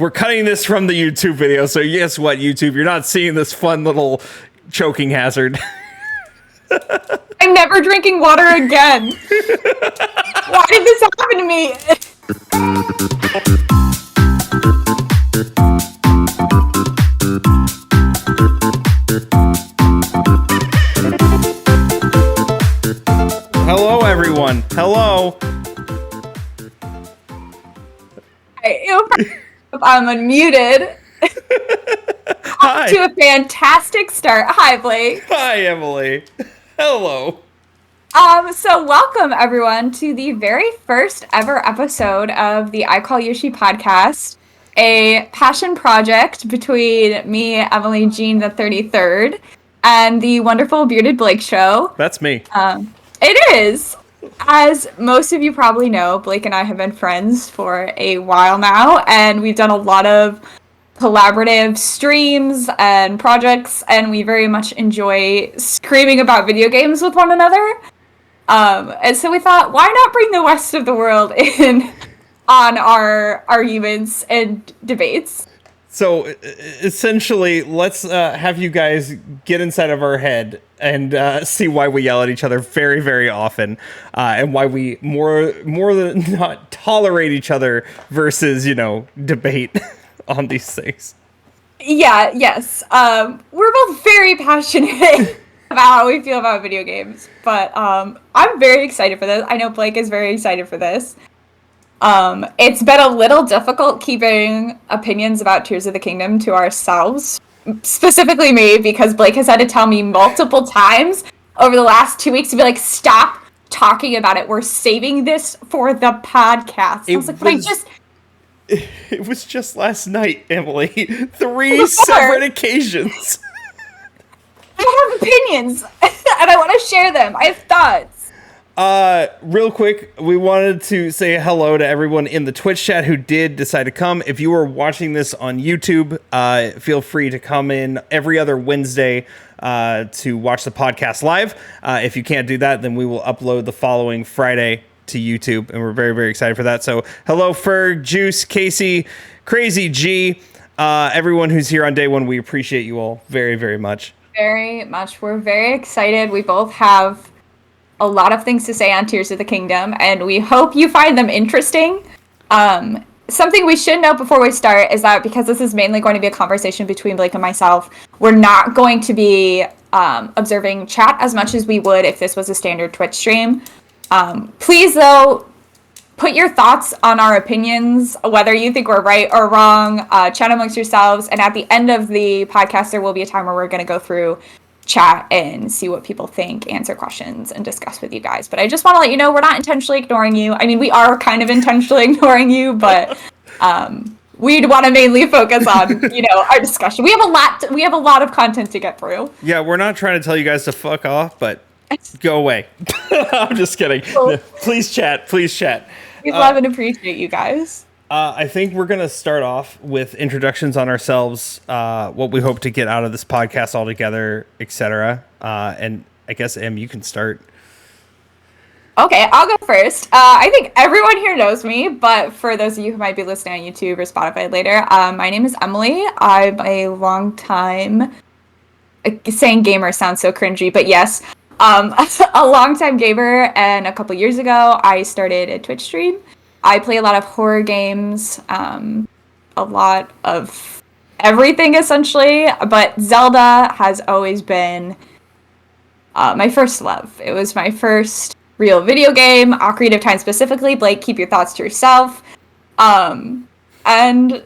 We're cutting this from the YouTube video, so guess what, YouTube? You're not seeing this fun little choking hazard. I'm never drinking water again. Why did this happen to me? Hello, everyone. Hello. I'm unmuted. Hi. To a fantastic start. Hi, Blake. Hi, Emily. Hello. So welcome everyone to the very first ever episode of the I Call Yoshi podcast, a passion project between me, Emily Jean the 33rd, and the wonderful Bearded Blake show. That's me. It is. As most of you probably know, Blake and I have been friends for a while now, and we've done a lot of collaborative streams and projects, and we very much enjoy screaming about video games with one another. And so we thought, why not bring the rest of the world in on our arguments and debates? So essentially, let's have you guys get inside of our head and see why we yell at each other very, very often, and why we more than not tolerate each other versus, debate on these things. Yeah, yes. We're both very passionate about how we feel about video games, but I'm very excited for this. I know Blake is very excited for this. It's been a little difficult keeping opinions about Tears of the Kingdom to ourselves, specifically me, because Blake has had to tell me multiple times over the last 2 weeks to be like, stop talking about it. We're saving this for the podcast. I was like, but I just... It was just last night, Emily. 3 separate occasions. I have opinions, and I want to share them. I have thoughts. Real quick, we wanted to say hello to everyone in the Twitch chat who did decide to come. If you are watching this on YouTube, feel free to come in every other Wednesday to watch the podcast live. If you can't do that, then we will upload the following Friday to YouTube, and we're very, very excited for that. So hello, Ferg, Juice, Casey, Crazy G, everyone who's here on day one. We appreciate you all very, very much. Very much. We're very excited. We both have a lot of things to say on Tears of the Kingdom, and we hope you find them interesting. Something we should note before we start is that because this is mainly going to be a conversation between Blake and myself, we're not going to be observing chat as much as we would if this was a standard Twitch stream. Please, though, put your thoughts on our opinions, whether you think we're right or wrong, chat amongst yourselves, and at the end of the podcast, there will be a time where we're going to go through chat and see what people think, answer questions, and discuss with you guys. But I just want to let you know we're not intentionally ignoring you. I mean, we are kind of intentionally ignoring you, but we'd want to mainly focus on, our discussion. We have a lot of content to get through. Yeah, we're not trying to tell you guys to fuck off, but go away. I'm just kidding. Cool. Please chat. We love and appreciate you guys. I think we're going to start off with introductions on ourselves, what we hope to get out of this podcast altogether, etc. And I guess, Em, you can start. Okay, I'll go first. I think everyone here knows me, but for those of you who might be listening on YouTube or Spotify later, my name is Emily. I'm a long time... saying gamer sounds so cringy, but yes. A long-time gamer, and a couple years ago, I started a Twitch stream. I play a lot of horror games, a lot of everything, essentially, but Zelda has always been my first love. It was my first real video game, Ocarina of Time specifically. Blake, keep your thoughts to yourself. And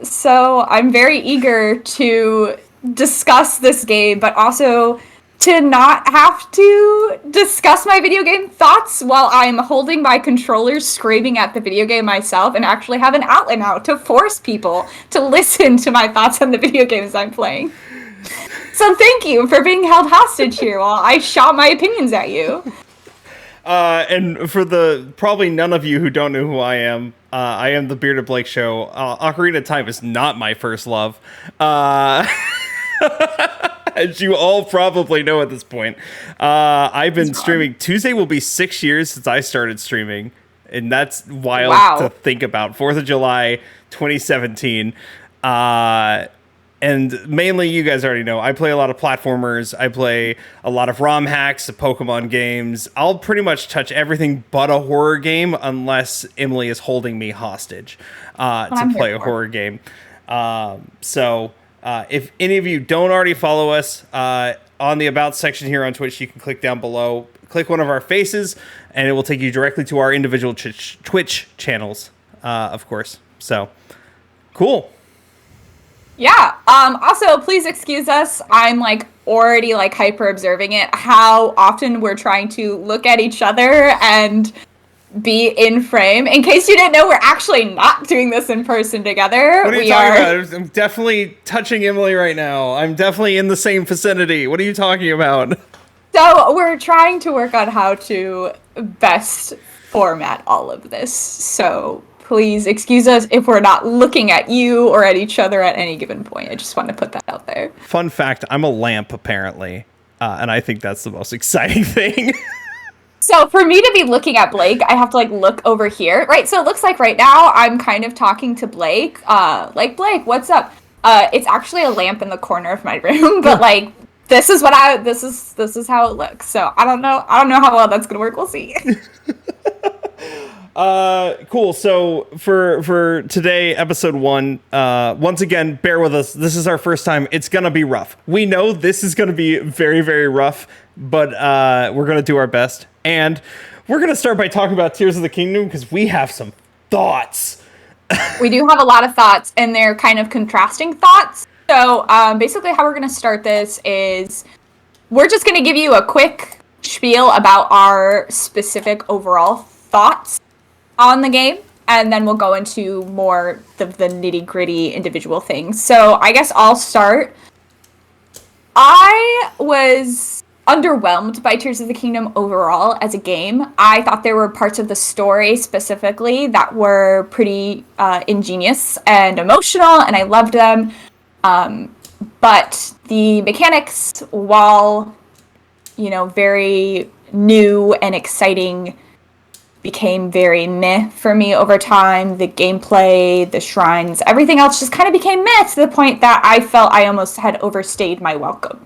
so I'm very eager to discuss this game, but also to not have to discuss my video game thoughts while I'm holding my controller screaming at the video game myself, and actually have an outlet now to force people to listen to my thoughts on the video games I'm playing. So thank you for being held hostage here while I shout my opinions at you. And for the probably none of you who don't know who I am the Bearded Blake show. Ocarina of Time is not my first love. As you all probably know at this point. I've been streaming. Tuesday will be 6 years since I started streaming. And that's wild to think about. 4th of July, 2017. And mainly, you guys already know, I play a lot of platformers. I play a lot of ROM hacks, Pokemon games. I'll pretty much touch everything but a horror game unless Emily is holding me hostage to play a horror game. If any of you don't already follow us on the About section here on Twitch, you can click down below, click one of our faces, and it will take you directly to our individual Twitch channels, of course. So, cool. Yeah. Also, please excuse us. I'm already hyper observing it. How often we're trying to look at each other and be in frame. In case you didn't know, we're actually not doing this in person together. What are you talking about? I'm definitely touching Emily right now. I'm definitely in the same vicinity. What are you talking about? So we're trying to work on how to best format all of this. So please excuse us if we're not looking at you or at each other at any given point. I just want to put that out there. Fun fact, I'm a lamp, apparently. And I think that's the most exciting thing. So for me to be looking at Blake, I have to look over here, right? So it looks like right now I'm kind of talking to Blake, Blake, what's up? It's actually a lamp in the corner of my room, but this is this is how it looks. So I don't know how well that's gonna work. We'll see. Cool. So for today, episode 1, once again, bear with us. This is our first time. It's gonna be rough. We know this is gonna be very, very rough, but we're gonna do our best. And we're gonna start by talking about Tears of the Kingdom because we have some thoughts. We do have a lot of thoughts, and they're kind of contrasting thoughts. So basically, how we're gonna start this is we're just gonna give you a quick spiel about our specific overall thoughts on the game, and then we'll go into more the nitty-gritty individual things. So I guess I'll start. I was underwhelmed by Tears of the Kingdom overall as a game. I thought there were parts of the story specifically that were pretty ingenious and emotional, and I loved them. But the mechanics, while very new and exciting, became very meh for me over time. The gameplay, the shrines, everything else just kind of became meh to the point that I felt I almost had overstayed my welcome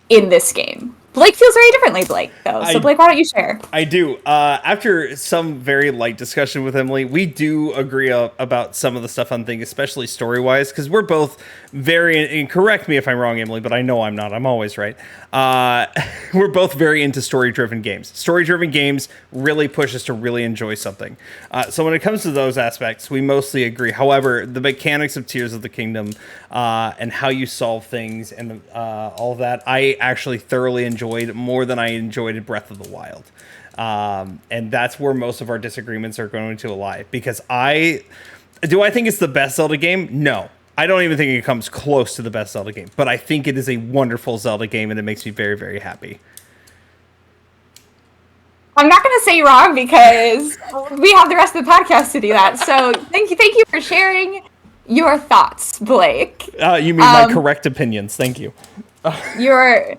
in this game. Blake feels very differently, Blake, though. So, Blake, why don't you share? I do. After some very light discussion with Emily, we do agree about some of the stuff on things, especially story-wise, because we're both very, and correct me if I'm wrong, Emily, but I know I'm not. I'm always right. We're both very into story-driven games. Story-driven games really push us to really enjoy something. So when it comes to those aspects, we mostly agree. However, the mechanics of Tears of the Kingdom and how you solve things and all of that, I actually thoroughly enjoyed more than I enjoyed Breath of the Wild. And that's where most of our disagreements are going to lie. Because I think it's the best Zelda game? No. I don't even think it comes close to the best Zelda game. But I think it is a wonderful Zelda game, and it makes me very, very happy. I'm not going to say you're wrong because we have the rest of the podcast to do that. So thank you for sharing your thoughts, Blake. You mean my correct opinions? Thank you. Your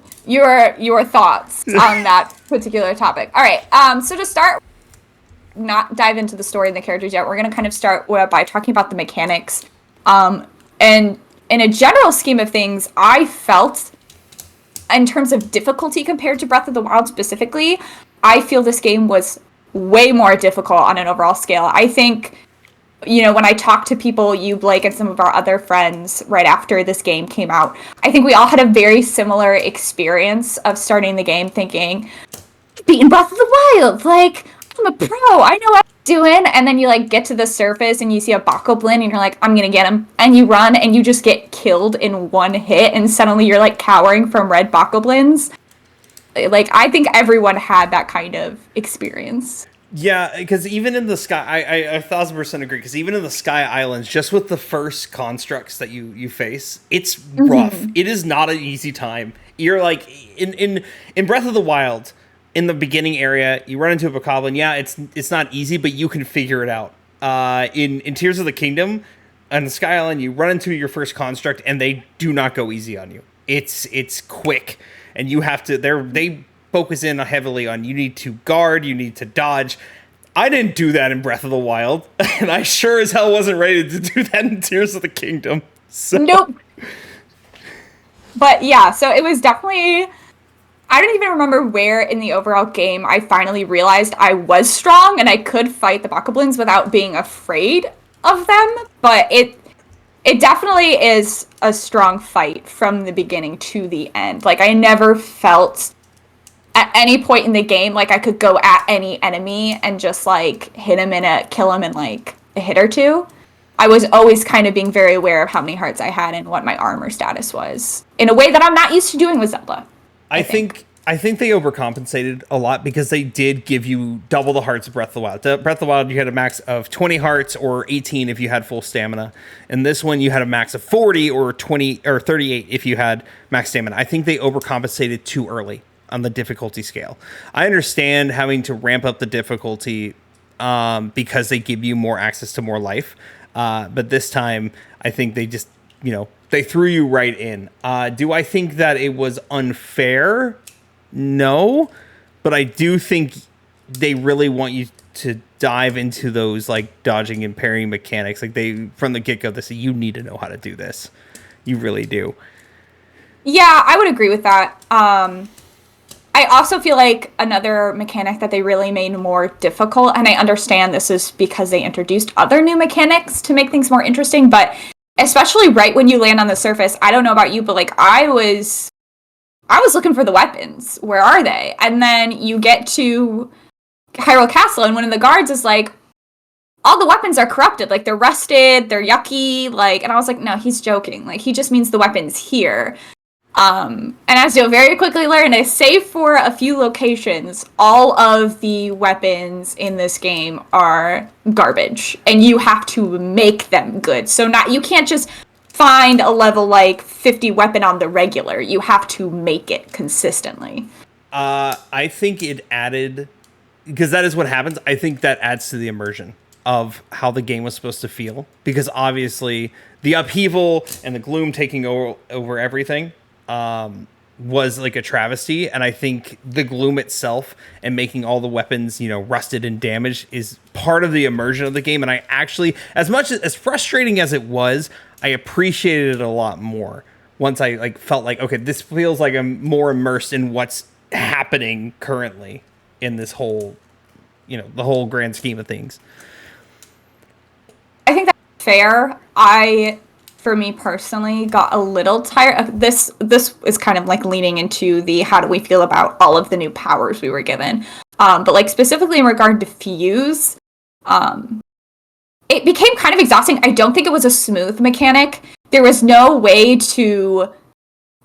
thoughts on that particular topic. All right. So to start, not dive into the story and the characters yet. We're going to kind of start by talking about the mechanics. And in a general scheme of things, I felt, in terms of difficulty compared to Breath of the Wild specifically, I feel this game was way more difficult on an overall scale. I think, when I talked to people, you, Blake, and some of our other friends right after this game came out, I think we all had a very similar experience of starting the game thinking, beating Breath of the Wild, I'm a pro, I know what I'm doing, and then you get to the surface and you see a bokoblin and you're like, I'm gonna get him, and you run and you just get killed in one hit, and suddenly you're cowering from red bokoblins. I think everyone had that kind of experience. Yeah, because even in the Sky, I 1000% agree, because even in the Sky Islands, just with the first constructs that you face, it's rough. Mm-hmm. It is not an easy time. You're in Breath of the Wild, in the beginning area, you run into a bokoblin. Yeah, it's not easy, but you can figure it out. In Tears of the Kingdom, on the Sky Island, you run into your first construct, and they do not go easy on you. It's quick, and you have to. They focus in heavily on you need to guard, you need to dodge. I didn't do that in Breath of the Wild, and I sure as hell wasn't ready to do that in Tears of the Kingdom. So. Nope. But yeah, so it was definitely. I don't even remember where in the overall game I finally realized I was strong and I could fight the Bokoblins without being afraid of them. But it definitely is a strong fight from the beginning to the end. Like, I never felt at any point in the game like I could go at any enemy and just like kill him in like a hit or two. I was always kind of being very aware of how many hearts I had and what my armor status was in a way that I'm not used to doing with Zelda. I think they overcompensated a lot because they did give you double the hearts of Breath of the Wild. Breath of the Wild, you had a max of 20 hearts or 18 if you had full stamina. And this one, you had a max of 40 or 20 or 38 if you had max stamina. I think they overcompensated too early on the difficulty scale. I understand having to ramp up the difficulty because they give you more access to more life. But this time, I think they just, they threw you right in. Do I think that it was unfair? No, but I do think they really want you to dive into those like dodging and parrying mechanics. Like from the get-go, they say you need to know how to do this. You really do. Yeah, I would agree with that. I also feel like another mechanic that they really made more difficult, and I understand this is because they introduced other new mechanics to make things more interesting, but especially right when you land on the surface, I don't know about you, but like I was looking for the weapons. Where are they? And then you get to Hyrule Castle, and one of the guards is like, all the weapons are corrupted. Like, they're rusted, they're yucky. Like, and I was like, no, he's joking. Like, he just means the weapons here. And as you'll very quickly learn, save for a few locations, all of the weapons in this game are garbage. And you have to make them good. So you can't just find a level like 50 weapon on the regular. You have to make it consistently. I think it added, because that is what happens. I think that adds to the immersion of how the game was supposed to feel, because obviously the upheaval and the gloom taking over everything was like a travesty. And I think the gloom itself and making all the weapons, rusted and damaged is part of the immersion of the game. And I actually, as frustrating as it was, I appreciated it a lot more once I felt like, okay, this feels like I'm more immersed in what's happening currently in this whole, the whole grand scheme of things. I think that's fair. For me personally, got a little tired of this. This is kind of like leaning into the how do we feel about all of the new powers we were given. But like specifically in regard to Fuse, it became kind of exhausting. I don't think it was a smooth mechanic. There was no way to,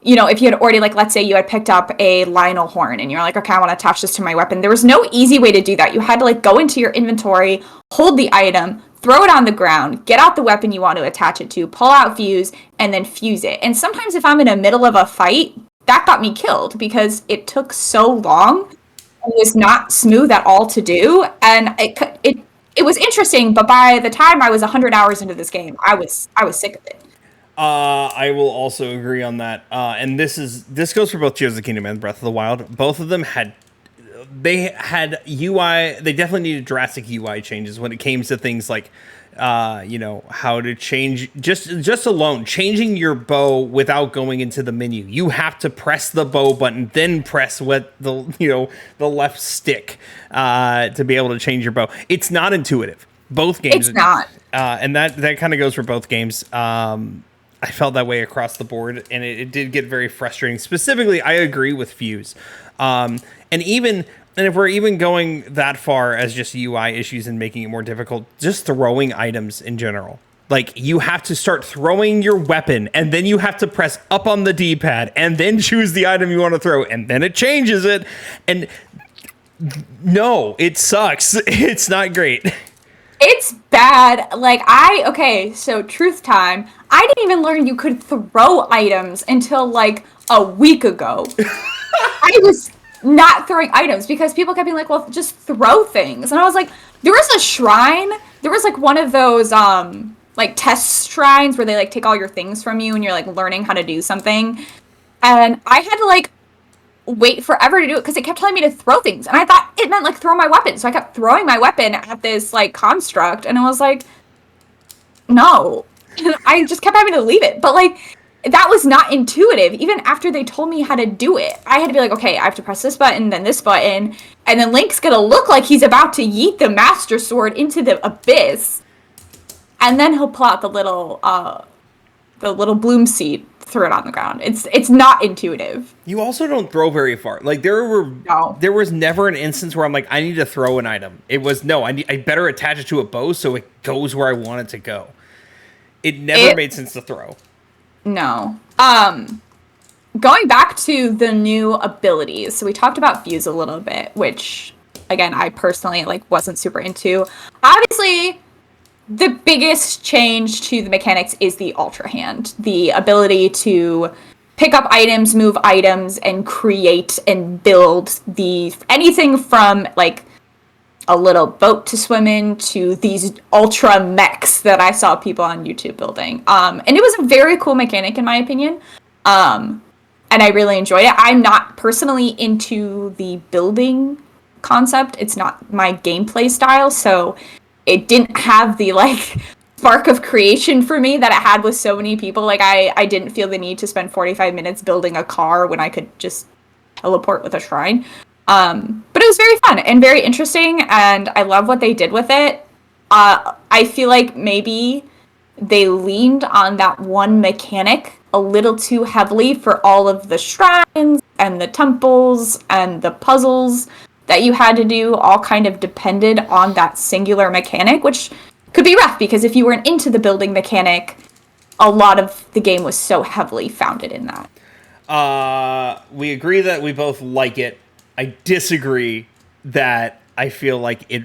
if you had already, like, let's say you had picked up a Lionel horn and you're like, okay, I want to attach this to my weapon. There was no easy way to do that. You had to like go into your inventory, hold the item, throw it on the ground, get out the weapon you want to attach it to, pull out Fuse, and then fuse it. And sometimes if I'm in the middle of a fight, that got me killed because it took so long and was not smooth at all to do. And it was interesting, but by the time I was 100 hours into this game, I was sick of it. I will also agree on that. And this goes for both Tears of the Kingdom and Breath of the Wild. Both of them had UI. They definitely needed drastic UI changes when it came to things like, how to change just alone changing your bow without going into the menu. You have to press the bow button, then press the left stick to be able to change your bow. It's not intuitive. Both games. It's not. And that kind of goes for both games. I felt that way across the board, and it did get very frustrating. Specifically, I agree with Fuse. And if we're even going that far as just UI issues and making it more difficult, just throwing items in general. Like, you have to start throwing your weapon, and then you have to press up on the D-pad, and then choose the item you want to throw, and then it changes it. And no, it sucks. It's not great. It's bad. So truth time. I didn't even learn you could throw items until like a week ago. I was not throwing items because people kept being like, well, just throw things. And I was like, there was a shrine. There was like one of those like test shrines where they like take all your things from you and you're like learning how to do something. And I had to like wait forever to do it because it kept telling me to throw things, and I thought it meant like throw my weapon. So I kept throwing my weapon at this like construct, and I was like, no. I just kept having to leave it. But like that was not intuitive. Even after they told me how to do it, I had to be like, okay, I have to press this button, then this button, and then Link's gonna look like he's about to yeet the Master Sword into the abyss, and then he'll pull out the little bloom seed, throw it on the ground. It's not intuitive. You also don't throw very far. Like there was never an instance where I'm like, I need to throw an item. It was no, I better attach it to a bow so it goes where I want it to go. It never made sense to throw. No. Going back to the new abilities. So we talked about Fuse a little bit, which again, I personally like wasn't super into. Obviously, the biggest change to the mechanics is the Ultra Hand, the ability to pick up items, move items, and create and build anything from like a little boat to swim in to these ultra mechs that I saw people on YouTube building. And it was a very cool mechanic in my opinion. And I really enjoyed it. I'm not personally into the building concept. It's not my gameplay style, so it didn't have the like spark of creation for me that it had with so many people. Like I didn't feel the need to spend 45 minutes building a car when I could just teleport with a shrine. But it was very fun and very interesting, and I love what they did with it. I feel like maybe they leaned on that one mechanic a little too heavily for all of the shrines and the temples and the puzzles that you had to do, all kind of depended on that singular mechanic, which could be rough because if you weren't into the building mechanic, a lot of the game was so heavily founded in that. We agree that we both like it. I disagree that I feel like it...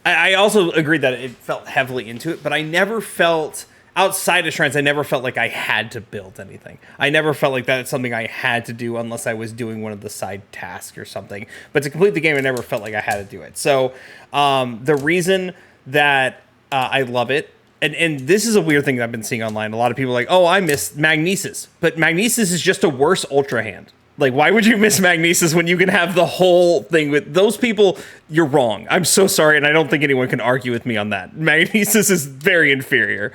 I also agree that it felt heavily into it, but I never felt... Outside of shrines, I never felt like I had to build anything. I never felt like that's something I had to do unless I was doing one of the side tasks or something. But to complete the game, I never felt like I had to do it. So the reason that I love it, and this is a weird thing that I've been seeing online. A lot of people are like, oh, I miss Magnesis. But Magnesis is just a worse Ultra Hand. Like, why would you miss Magnesis when you can have the whole thing with those people? You're wrong. I'm so sorry, and I don't think anyone can argue with me on that. Magnesis is very inferior.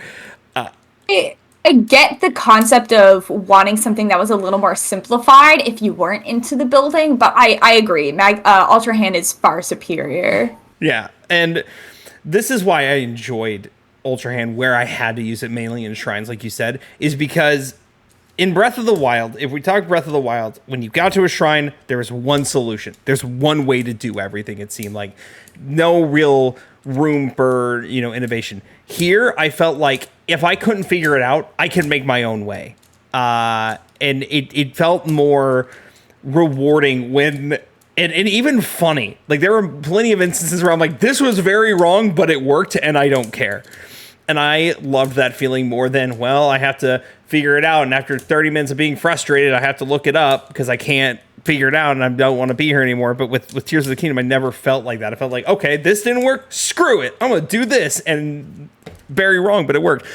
I get the concept of wanting something that was a little more simplified if you weren't into the building, but I agree. Ultra Hand is far superior. Yeah, and this is why I enjoyed Ultra Hand, where I had to use it mainly in shrines, like you said, is because in Breath of the Wild, if we talk Breath of the Wild, when you got to a shrine, there was one solution. There's one way to do everything, it seemed like. No real room for, innovation. Here, I felt like if I couldn't figure it out, I could make my own way. And it felt more rewarding when... And even funny. Like, there were plenty of instances where I'm like, this was very wrong, but it worked, and I don't care. And I loved that feeling more than, well, I have to figure it out. And after 30 minutes of being frustrated, I have to look it up because I can't figure it out and I don't want to be here anymore. But with Tears of the Kingdom, I never felt like that. I felt like, okay, this didn't work. Screw it. I'm going to do this. And very wrong, but it worked.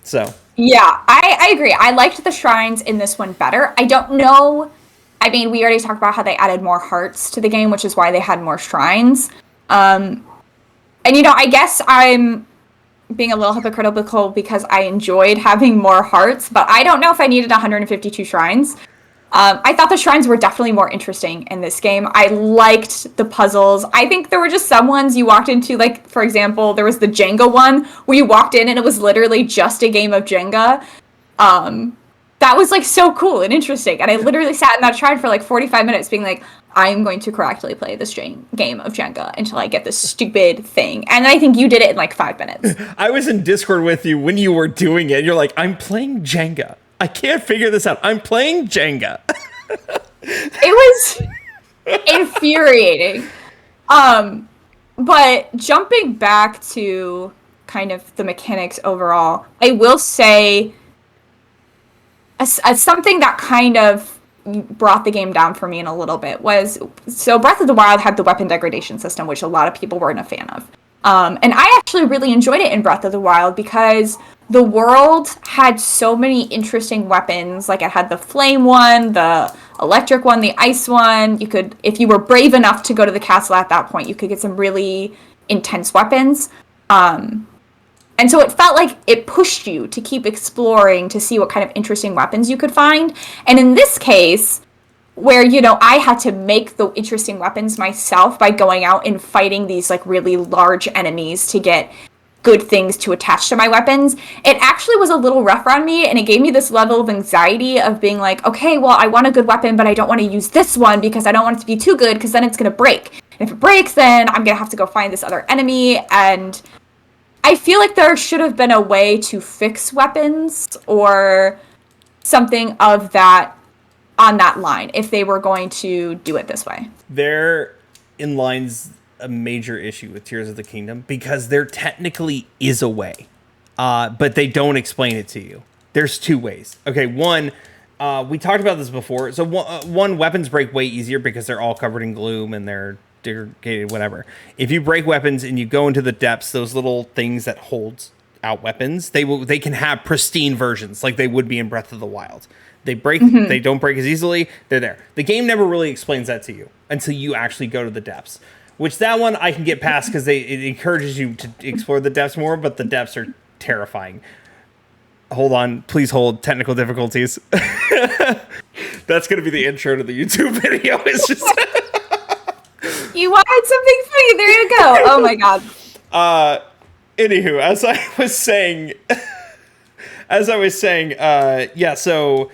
So. Yeah, I agree. I liked the shrines in this one better. I don't know. I mean, we already talked about how they added more hearts to the game, which is why they had more shrines. And, I guess I'm being a little hypocritical because I enjoyed having more hearts, but I don't know if I needed 152 shrines. I thought the shrines were definitely more interesting in this game. I liked the puzzles. I think there were just some ones you walked into, like, for example, there was the Jenga one where you walked in and it was literally just a game of Jenga. That was, like, so cool and interesting. And I literally sat in that shrine for, like, 45 minutes being like, I'm going to correctly play this game of Jenga until I get this stupid thing. And I think you did it in, like, 5 minutes. I was in Discord with you when you were doing it. You're like, I'm playing Jenga. I can't figure this out. I'm playing Jenga. It was infuriating. But jumping back to kind of the mechanics overall, I will say something that kind of brought the game down for me in a little bit was, so Breath of the Wild had the weapon degradation system, which a lot of people weren't a fan of. And I actually really enjoyed it in Breath of the Wild because the world had so many interesting weapons. Like it had the flame one, the electric one, the ice one. You could, if you were brave enough to go to the castle at that point, you could get some really intense weapons. And so it felt like it pushed you to keep exploring to see what kind of interesting weapons you could find. And in this case, where, I had to make the interesting weapons myself by going out and fighting these like really large enemies to get good things to attach to my weapons, it actually was a little rough on me, and it gave me this level of anxiety of being like, okay, well, I want a good weapon, but I don't want to use this one because I don't want it to be too good because then it's going to break. And if it breaks, then I'm going to have to go find this other enemy, and I feel like there should have been a way to fix weapons or something of that on that line if they were going to do it this way. Therein lies a major issue with Tears of the Kingdom because there technically is a way, but they don't explain it to you. There's two ways. Okay, one, we talked about this before. So one, weapons break way easier because they're all covered in gloom and they're degraded, whatever. If you break weapons and you go into the depths, those little things that holds out weapons, they can have pristine versions like they would be in Breath of the Wild. They break, They don't break as easily. They're there. The game never really explains that to you until you actually go to the depths. Which that one I can get past because it encourages you to explore the depths more, but the depths are terrifying. Hold on, please hold. Technical difficulties. That's gonna be the intro to the YouTube video. It's just you wanted something funny. There you go. Oh my god. Anywho, as I was saying, yeah. So,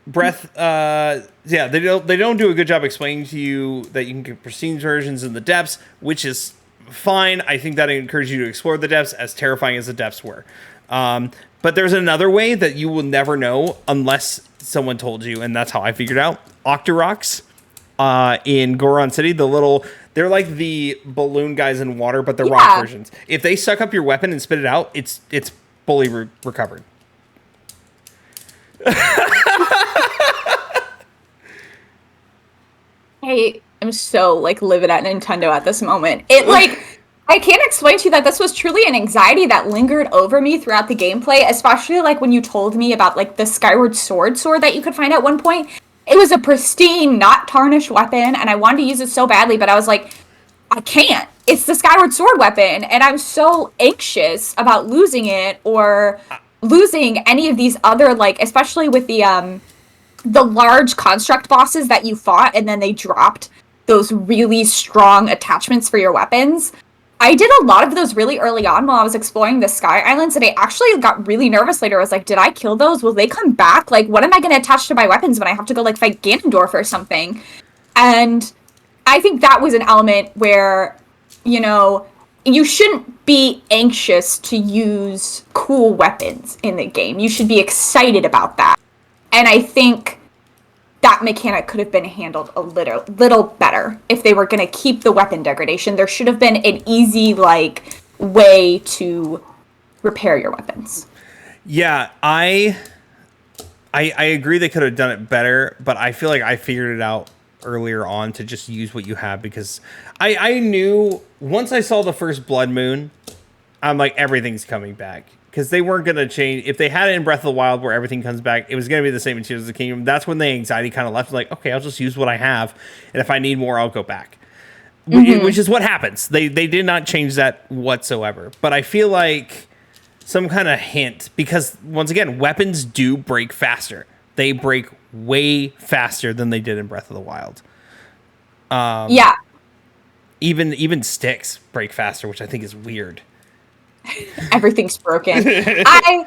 Breath, yeah, they don't do a good job explaining to you that you can get pristine versions in the depths, which is fine. I think that encourages you to explore the depths, as terrifying as the depths were. But there's another way that you will never know unless someone told you, and that's how I figured out. Octoroks in Goron City, they're like the balloon guys in water, but they're rock versions. If they suck up your weapon and spit it out, it's fully recovered. I am so livid at Nintendo at this moment. I can't explain to you that this was truly an anxiety that lingered over me throughout the gameplay, especially when you told me about the Skyward sword that you could find at one point. It was a pristine, not tarnished weapon, and I wanted to use it so badly, but I was like, I can't. It's the Skyward Sword weapon, and I'm so anxious about losing it or losing any of these other especially with the large construct bosses that you fought and then they dropped those really strong attachments for your weapons. I did a lot of those really early on while I was exploring the Sky Islands, and I actually got really nervous later. I was like, did I kill those? Will they come back? What am I going to attach to my weapons when I have to go fight Ganondorf or something? And I think that was an element where, you shouldn't be anxious to use cool weapons in the game. You should be excited about that. And I think that mechanic could have been handled a little better if they were going to keep the weapon degradation. There should have been an easy way to repair your weapons. Yeah, I agree they could have done it better, but I feel like I figured it out earlier on to just use what you have because I knew once I saw the first Blood Moon, I'm like, everything's coming back. Because they weren't going to change. If they had it in Breath of the Wild where everything comes back, it was going to be the same in Tears of the Kingdom. That's when the anxiety kind of left. Like, okay, I'll just use what I have. And if I need more, I'll go back. Which is what happens. They did not change that whatsoever. But I feel like some kind of hint. Because, once again, weapons do break faster. They break way faster than they did in Breath of the Wild. Yeah. Even sticks break faster, which I think is weird. Everything's broken. I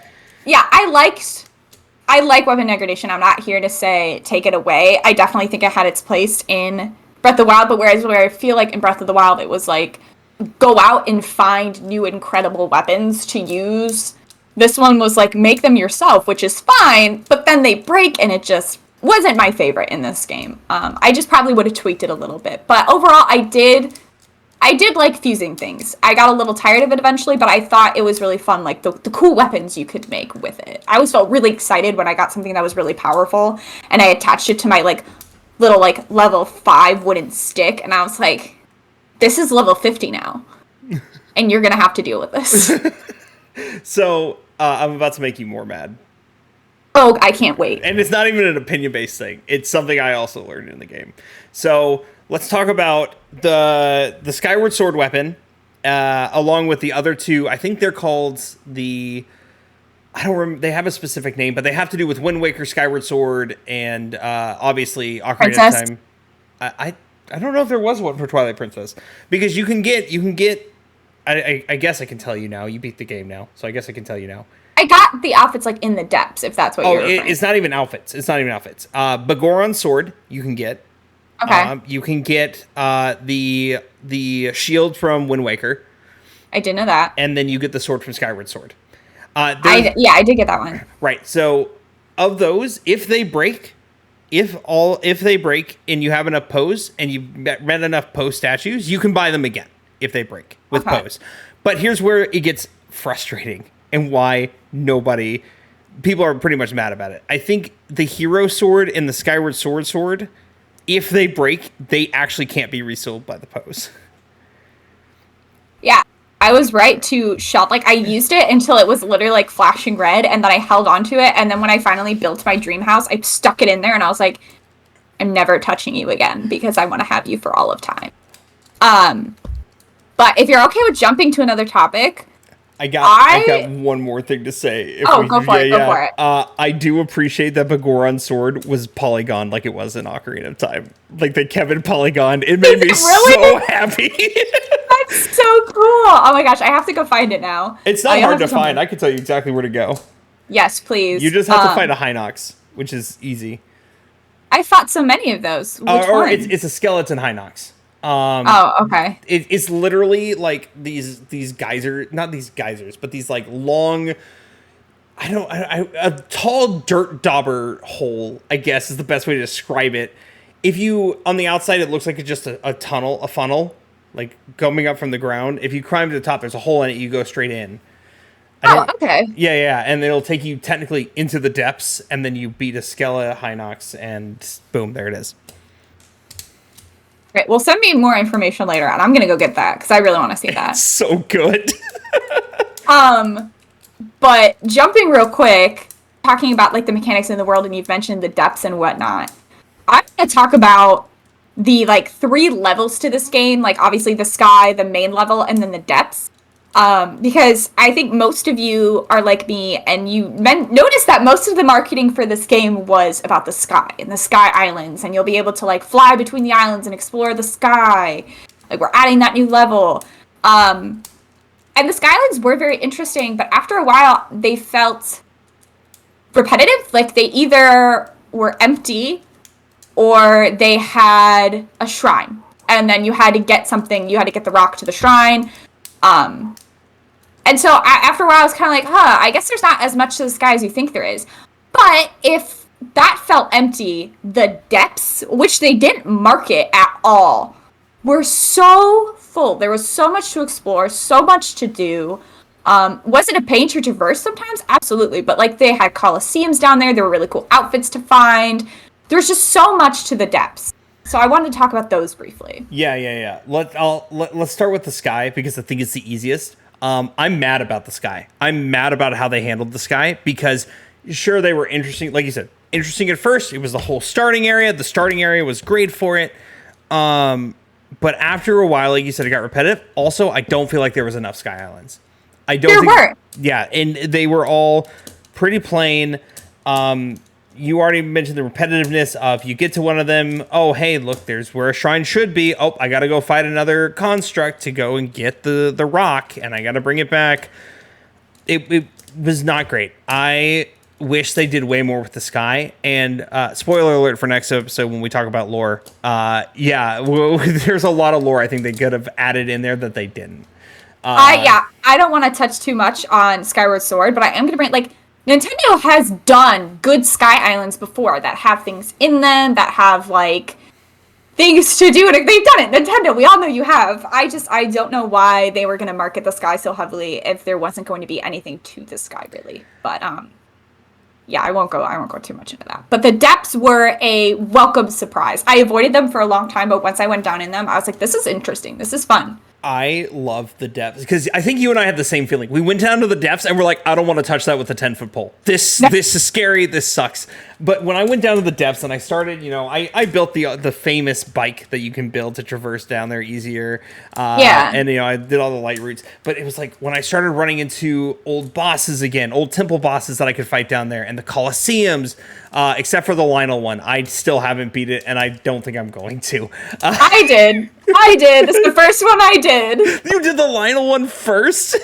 like weapon degradation. I'm not here to say take it away. I definitely think it had its place in Breath of the Wild, but where I feel like in Breath of the Wild it was go out and find new incredible weapons to use. This one was make them yourself, which is fine, but then they break and it just wasn't my favorite in this game. I just probably would have tweaked it a little bit. But overall I did like fusing things. I got a little tired of it eventually, but I thought it was really fun, the cool weapons you could make with it. I always felt really excited when I got something that was really powerful, and I attached it to my, little, level 5 wooden stick, and I was like, this is level 50 now. and you're gonna have to deal with this. So I'm about to make you more mad. Oh, I can't wait. And it's not even an opinion-based thing. It's something I also learned in the game. So let's talk about the Skyward Sword weapon, along with the other two. I think they're called I don't remember. They have a specific name, but they have to do with Wind Waker, Skyward Sword, and obviously Ocarina of Time. I don't know if there was one for Twilight Princess, because you can get. I guess I can tell you now. You beat the game now, so I guess I can tell you now. I got the outfits like in the depths, if that's what you're referring. It's not even outfits. Bagoron's sword you can get. Okay. You can get the shield from Wind Waker. I didn't know that. And then you get the sword from Skyward Sword. I did get that one. Right. So of those, if they break and you have enough pose and you've met enough pose statues, you can buy them again if they break with pose. But here's where it gets frustrating and why people are pretty much mad about it. I think the hero sword and the Skyward sword, if they break, they actually can't be resold by the pose. Yeah, I was right to shop. Like, I used it until it was literally like flashing red, and then I held onto it, and then when I finally built my dream house, I stuck it in there, and I was like, I'm never touching you again because I want to have you for all of time. But if you're okay with jumping to another topic, I got one more thing to say. Go for it. I do appreciate that Bagoron's sword was polygon like it was in Ocarina of Time. Like they kept it polygon. It made me so happy. That's so cool. Oh my gosh, I have to go find it now. It's not hard to find. I can tell you exactly where to go. Yes, please. You just have to find a Hinox, which is easy. I fought so many of those. Which one? It's a skeleton Hinox. Okay. It's literally like these not these geysers, but these like long, a tall dirt dauber hole, I guess is the best way to describe it. If you, on the outside, it looks like it's just a tunnel, a funnel, like coming up from the ground. If you climb to the top, there's a hole in it, you go straight in. Okay. Yeah, and it'll take you technically into the depths, and then you beat a Skella Hinox, and boom, there it is. Great. Well, send me more information later, and I'm gonna go get that because I really want to see that. It's so good. But jumping real quick, talking about like the mechanics in the world, and you've mentioned the depths and whatnot. I'm gonna talk about the like 3 levels to this game. Like obviously the sky, the main level, and then the depths. Because I think most of you are like me, and you notice that most of the marketing for this game was about the sky and the sky islands, and you'll be able to like fly between the islands and explore the sky. Like we're adding that new level. And the sky islands were very interesting, but after a while they felt repetitive. Like they either were empty or they had a shrine, and then you had to get something. You had to get the rock to the shrine. And so after a while, I was kind of like, I guess there's not as much to the sky as you think there is. But if that felt empty, the depths, which they didn't market at all, were so full. There was so much to explore, so much to do. Was it a pain to traverse sometimes? Absolutely. But like they had coliseums down there. There were really cool outfits to find. There's just so much to the depths. So I wanted to talk about those briefly. Yeah. Let's start with the sky because I think it's the easiest. I'm mad about the sky. I'm mad about how they handled the sky because sure, they were interesting. Like you said, interesting at first. It was the whole starting area. The starting area was great for it. But after a while, like you said, it got repetitive. Also, I don't feel like there was enough sky islands. There weren't. Yeah, and they were all pretty plain. You already mentioned the repetitiveness of you get to one of them. Oh, hey, look, there's where a shrine should be. Oh, I got to go fight another construct to go and get the rock, and I got to bring it back. It was not great. I wish they did way more with the sky. And spoiler alert for next episode when we talk about lore. There's a lot of lore I think they could have added in there that they didn't. I don't want to touch too much on Skyward Sword, but I am going to bring, like, Nintendo has done good Sky Islands before that have things in them, that have, like, things to do. And they've done it. Nintendo, we all know you have. I don't know why they were going to market the sky so heavily if there wasn't going to be anything to the sky, really. But, yeah, I won't go too much into that. But the depths were a welcome surprise. I avoided them for a long time, but once I went down in them, I was like, this is interesting. This is fun. I love the depths because I think you and I had the same feeling. We went down to the depths and we're like, I don't want to touch that with a 10-foot pole. This is scary. This sucks. But when I went down to the depths and I started, I built the famous bike that you can build to traverse down there easier. And I did all the light routes. But it was like when I started running into old bosses again, old temple bosses that I could fight down there, and the Colosseums, except for the Lionel one, I still haven't beat it, and I don't think I'm going to. I did. This is the first one I did. You did the Lionel one first?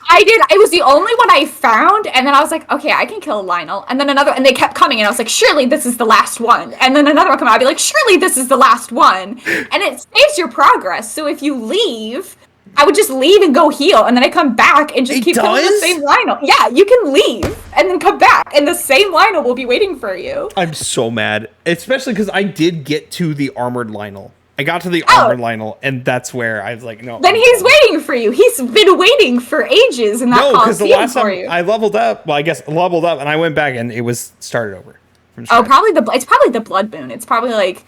I did. It was the only one I found, and then I was like, okay, I can kill Lionel. And then another, and they kept coming, and I was like, surely this is the last one. And then another one come out, I'd be like, surely this is the last one. And it saves your progress. So if you leave, I would just leave and go heal, and then I come back and just keep killing the same Lionel. Yeah, you can leave and then come back, and the same Lionel will be waiting for you. I'm so mad, especially because I did get to the armored Lionel. I got to the armored Lionel, and that's where I was like, no. Then he's waiting for you. He's been waiting for ages in that Coliseum. No, because the last time I leveled up, and I went back, and it was started over. It's probably the Blood Moon. It's probably like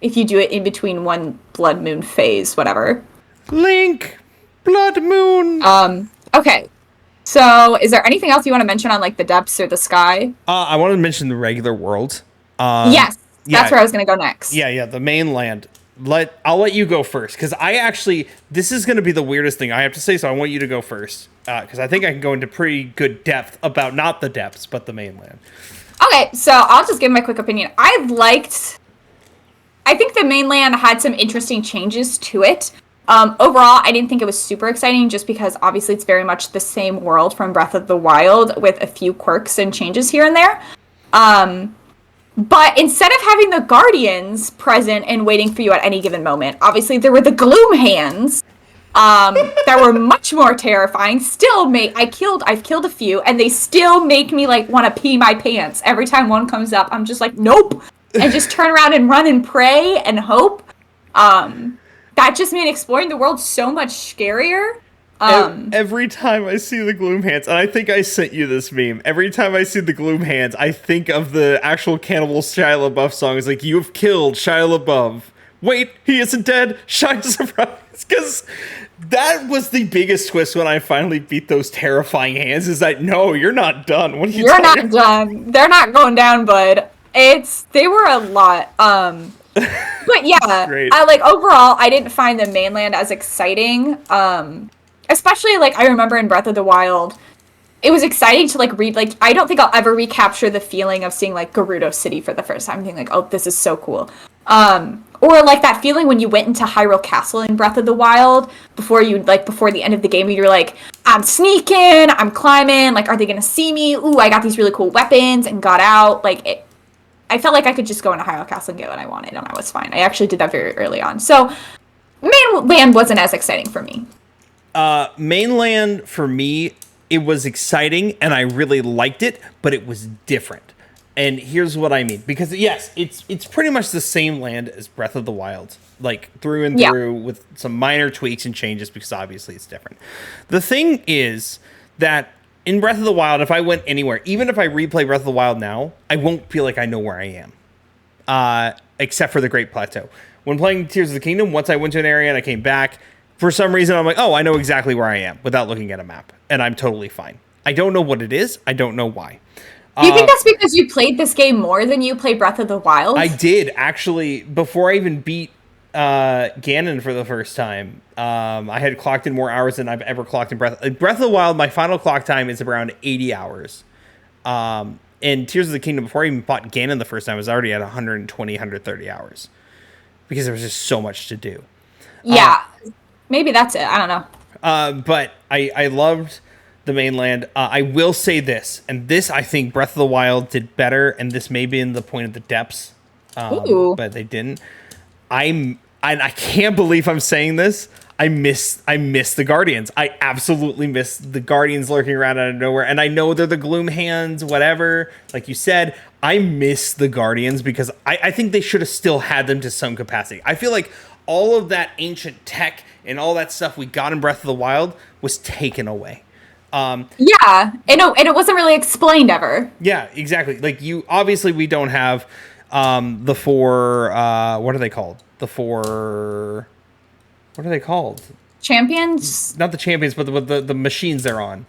if you do it in between one Blood Moon phase, whatever. Link, Blood Moon. Okay. So, is there anything else you want to mention on like the depths or the sky? I want to mention the regular world. Yes, that's where I was going to go next. Yeah, the mainland. I'll let you go first, because this is going to be the weirdest thing I have to say, so I want you to go first, because I think I can go into pretty good depth about not the depths, but the mainland. Okay, so I'll just give my quick opinion. I think the mainland had some interesting changes to it. Overall, I didn't think it was super exciting, just because obviously it's very much the same world from Breath of the Wild, with a few quirks and changes here and there. But instead of having the Guardians present and waiting for you at any given moment, obviously there were the Gloom Hands that were much more terrifying. I've killed a few, and they still make me like want to pee my pants every time one comes up. I'm just like, nope, and just turn around and run and pray and hope. That just made exploring the world so much scarier. Every time I see the Gloom Hands, and I think I sent you this meme, every time I see the Gloom Hands, I think of the actual Cannibal Shia LaBeouf song. It's like, you have killed Shia LaBeouf. Wait, he isn't dead. Shia surprise. Because that was the biggest twist when I finally beat those terrifying hands, is that, no, you're not done. What are You're not done. They're not going down, bud. They were a lot. But yeah, overall, I didn't find the mainland as exciting. Especially, like, I remember in Breath of the Wild, it was exciting to, like, read, like, I don't think I'll ever recapture the feeling of seeing, like, Gerudo City for the first time, being like, oh, this is so cool. Or, like, that feeling when you went into Hyrule Castle in Breath of the Wild, before the end of the game, you're like, I'm sneaking, I'm climbing, like, are they gonna see me? Ooh, I got these really cool weapons, and got out. Like, I felt like I could just go into Hyrule Castle and get what I wanted, and I was fine. I actually did that very early on. So, mainland wasn't as exciting for me. Mainland, for me, it was exciting, and I really liked it, but it was different. And here's what I mean. Because, yes, it's pretty much the same land as Breath of the Wild. Like, through and through, with some minor tweaks and changes, because obviously it's different. The thing is that in Breath of the Wild, if I went anywhere, even if I replay Breath of the Wild now, I won't feel like I know where I am. Except for the Great Plateau. When playing Tears of the Kingdom, once I went to an area and I came back, for some reason, I'm like, oh, I know exactly where I am without looking at a map. And I'm totally fine. I don't know what it is. I don't know why. Do you think that's because you played this game more than you played Breath of the Wild? I did, actually. Before I even beat Ganon for the first time, I had clocked in more hours than I've ever clocked in Breath of the Wild. My final clock time is around 80 hours. And Tears of the Kingdom, before I even fought Ganon the first time, I was already at 120, 130 hours. Because there was just so much to do. Yeah. Maybe that's it. I don't know. But I loved the mainland. I will say this, and this I think Breath of the Wild did better, and this may be in the point of the depths, but they didn't. I can't believe I'm saying this. I miss the Guardians. I absolutely miss the Guardians lurking around out of nowhere. And I know they're the Gloom Hands, whatever. Like you said, I miss the Guardians because I think they should have still had them to some capacity. I feel like all of that ancient tech and all that stuff we got in Breath of the Wild was taken away. And it wasn't really explained ever. Yeah, exactly. Like we don't have the four. What are they called? What are they called? Champions? Not the champions, but the machines they're on.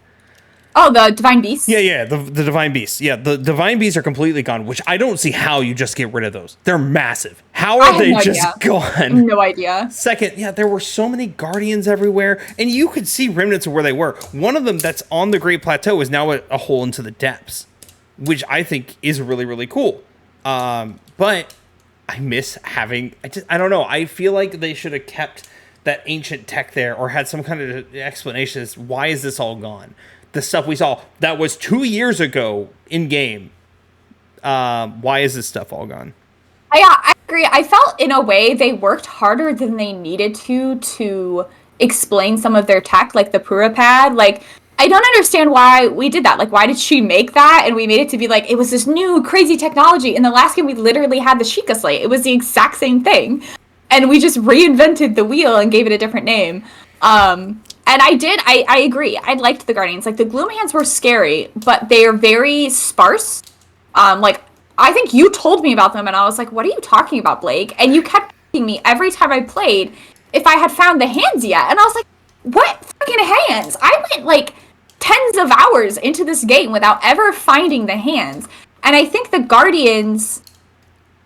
Oh, the Divine Beasts? Yeah, the Divine Beasts. Yeah, the Divine Beasts are completely gone, which I don't see how you just get rid of those. They're massive. How are they just gone? No idea. Second, yeah, there were so many Guardians everywhere, and you could see remnants of where they were. One of them that's on the Great Plateau is now a hole into the depths, which I think is really, really cool. But I miss having... I don't know. I feel like they should have kept that ancient tech there or had some kind of explanation as why is this all gone. The stuff we saw that was 2 years ago in game. Why is this stuff all gone? I agree. I felt in a way they worked harder than they needed to explain some of their tech, like the Purapad. Like, I don't understand why we did that. Like, why did she make that? And we made it to be like, it was this new crazy technology. In the last game, we literally had the Sheikah Slate. It was the exact same thing. And we just reinvented the wheel and gave it a different name. And I agree. I liked the Guardians. Like, the Gloom Hands were scary, but they're very sparse. Like, I think you told me about them, and I was like, what are you talking about, Blake? And you kept asking me every time I played if I had found the hands yet. And I was like, what fucking hands? I went, like, tens of hours into this game without ever finding the hands. And I think the Guardians...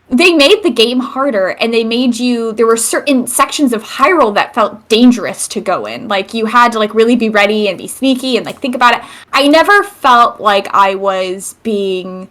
they made the game harder, and they made there were certain sections of Hyrule that felt dangerous to go in. Like, you had to, like, really be ready and be sneaky and, like, think about it. I never felt like I was being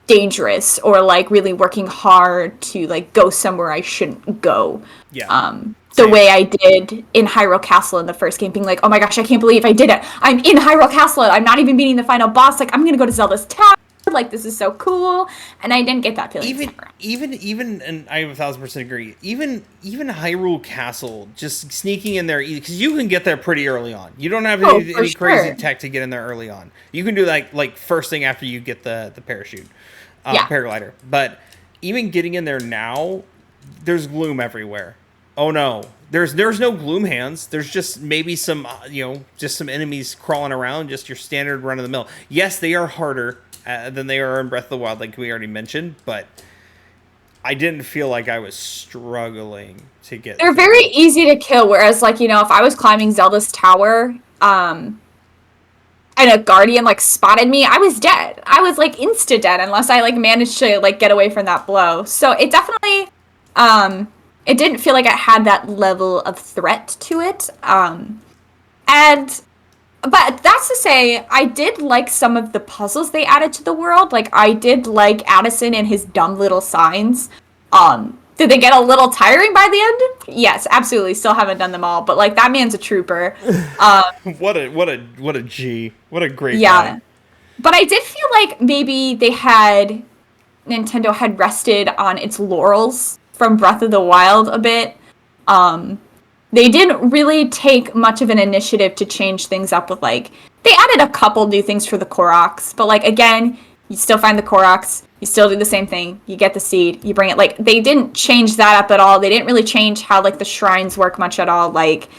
dangerous or, like, really working hard to, like, go somewhere I shouldn't go. Yeah. The way I did in Hyrule Castle in the first game, being like, oh my gosh, I can't believe I did it. I'm in Hyrule Castle, I'm not even beating the final boss, like, I'm gonna go to Zelda's Tower. Like, this is so cool, and I didn't get that feeling. Even, and I 1,000% agree. Even Hyrule Castle, just sneaking in there, because you can get there pretty early on. You don't have any crazy tech to get in there early on. You can do like first thing after you get the parachute, paraglider. But even getting in there now, there's gloom everywhere. Oh no, there's no gloom hands. There's just maybe some just some enemies crawling around. Just your standard run of the mill. Yes, they are harder than they are in Breath of the Wild, like we already mentioned, but I didn't feel like I was struggling to get... They're very easy to kill, whereas, like, if I was climbing Zelda's Tower, and a Guardian, like, spotted me, I was dead. I was, like, insta-dead, unless I, like, managed to, like, get away from that blow. So it definitely, it didn't feel like it had that level of threat to it, But that's to say, I did like some of the puzzles they added to the world. Like, I did like Addison and his dumb little signs. Did they get a little tiring by the end? Yes, absolutely. Still haven't done them all, but, like, that man's a trooper. What a G. What a great guy. But I did feel like maybe Nintendo had rested on its laurels from Breath of the Wild a bit. They didn't really take much of an initiative to change things up with, like, they added a couple new things for the Koroks, but, like, again, you still find the Koroks, you still do the same thing, you get the seed, you bring it, like, they didn't change that up at all. They didn't really change how, like, the shrines work much at all. Like,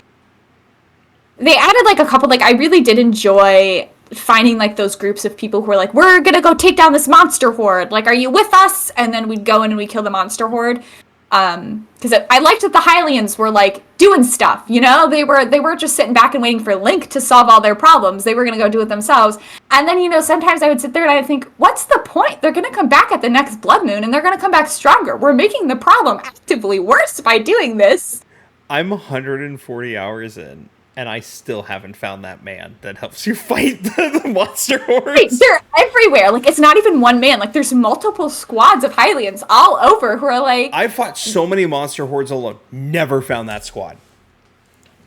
they added, like, a couple, like, I really did enjoy finding, like, those groups of people who were like, we're gonna go take down this monster horde, like, are you with us? And then we'd go in and we'd kill the monster horde. Because I liked that the Hylians were, like, doing stuff, They weren't just sitting back and waiting for Link to solve all their problems. They were going to go do it themselves. And then, sometimes I would sit there and I would think, what's the point? They're going to come back at the next Blood Moon, and they're going to come back stronger. We're making the problem actively worse by doing this. I'm 140 hours in, and I still haven't found that man that helps you fight the monster hordes. Right, they're everywhere. Like, it's not even one man. Like, there's multiple squads of Hylians all over who are like... I fought so many monster hordes alone. Never found that squad.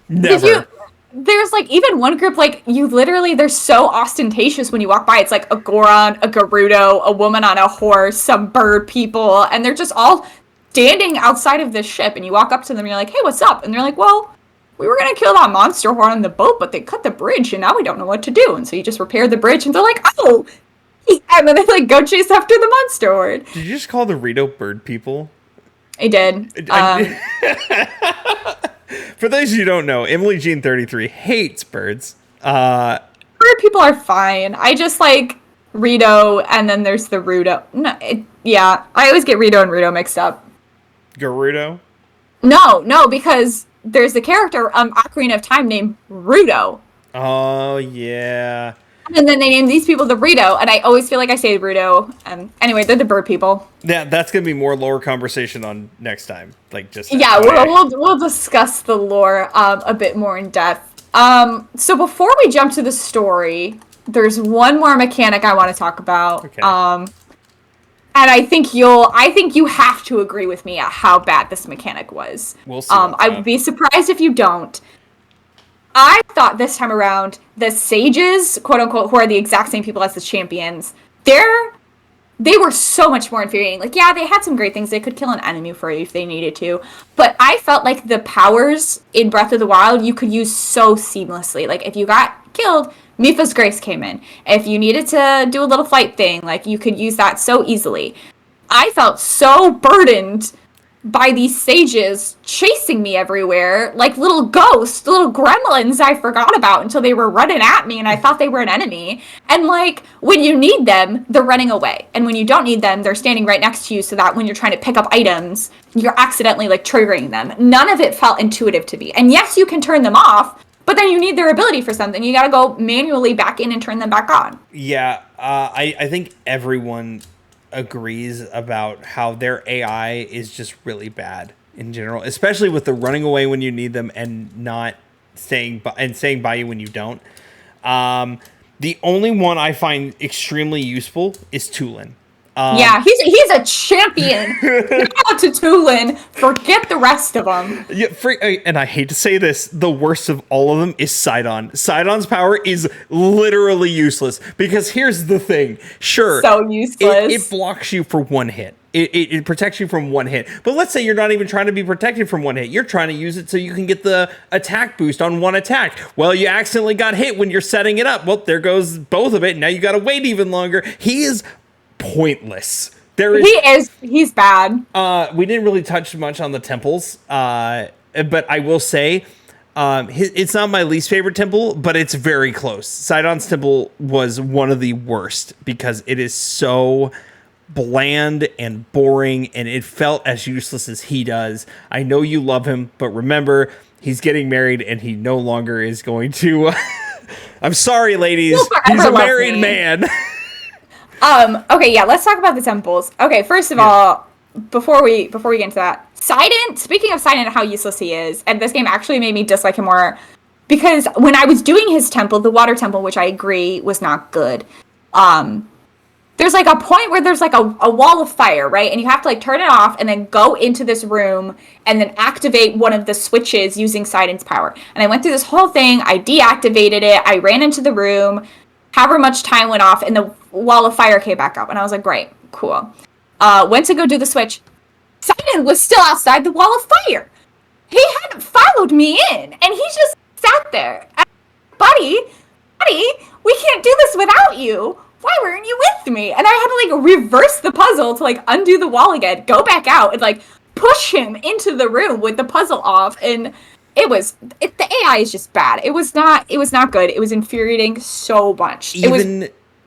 Never. There's, like, even one group, like, they're so ostentatious when you walk by. It's like a Goron, a Gerudo, a woman on a horse, some bird people, and they're just all standing outside of this ship, and you walk up to them and you're like, hey, what's up? And they're like, well... we were going to kill that monster horde on the boat, but they cut the bridge, and now we don't know what to do. And so you just repair the bridge, and they're like, oh! And then they, like, go chase after the monster horde. Did you just call the Rito bird people? I did. For those of you who don't know, Emily Jean 33 hates birds. Bird people are fine. I just like Rito, and then there's the Rudo. No, I always get Rito and Rudo mixed up. Gerudo? No, because there's a character Ocarina of Time named Rudo. Oh yeah. And then they named these people the Rudo, and I always feel like I say Rudo. Anyway, they're the bird people. Yeah, that's gonna be more lore conversation on next time. Like just Yeah, we'll discuss the lore a bit more in depth. So before we jump to the story, there's one more mechanic I want to talk about. Okay. And I think you have to agree with me at how bad this mechanic was. We'll see. I would be surprised if you don't. I thought this time around, the sages, quote unquote, who are the exact same people as the champions, they were so much more infuriating. Like, yeah, they had some great things. They could kill an enemy for you if they needed to. But I felt like the powers in Breath of the Wild you could use so seamlessly. Like, if you got killed, Mipha's Grace came in. If you needed to do a little fight thing, like, you could use that so easily. I felt so burdened by these sages chasing me everywhere, like little ghosts, little gremlins I forgot about until they were running at me and I thought they were an enemy. And like, when you need them, they're running away. And when you don't need them, they're standing right next to you so that when you're trying to pick up items, you're accidentally like triggering them. None of it felt intuitive to me. And yes, you can turn them off, but then you need their ability for something. You gotta go manually back in and turn them back on. Yeah, I think everyone agrees about how their AI is just really bad in general, especially with the running away when you need them and not staying by you when you don't. The only one I find extremely useful is Tulin. Yeah, he's a champion. Shout out to Tulin. Forget the rest of them. Yeah, and I hate to say this, the worst of all of them is Sidon. Sidon's power is literally useless because here's the thing. Sure, so useless. It blocks you for one hit. It protects you from one hit. But let's say you're not even trying to be protected from one hit. You're trying to use it so you can get the attack boost on one attack. Well, you accidentally got hit when you're setting it up. Well, there goes both of it. Now you got to wait even longer. He is pointless. He's bad. We didn't really touch much on the temples, but I will say it's not my least favorite temple, but it's very close. Sidon's temple was one of the worst because it is so bland and boring, and it felt as useless as he does. I know you love him, but remember, he's getting married and he no longer is going to I'm sorry, ladies, he's a married man. Okay, yeah, let's talk about the temples. Okay, first of all, before we get into that, Sidon, speaking of Sidon and how useless he is, and this game actually made me dislike him more, because when I was doing his temple, the water temple, which I agree was not good, there's like a point where there's like a wall of fire, right? And you have to like turn it off and then go into this room and then activate one of the switches using Sidon's power. And I went through this whole thing, I deactivated it, I ran into the room, however much time went off, and the wall of fire came back up. And I was like, great, cool. Went to go do the switch. Sidon was still outside the wall of fire. He hadn't followed me in, and he just sat there. Buddy, we can't do this without you. Why weren't you with me? And I had to like reverse the puzzle to like undo the wall again, go back out, and like push him into the room with the puzzle off. And the AI is just bad. It was not good. It was infuriating so much.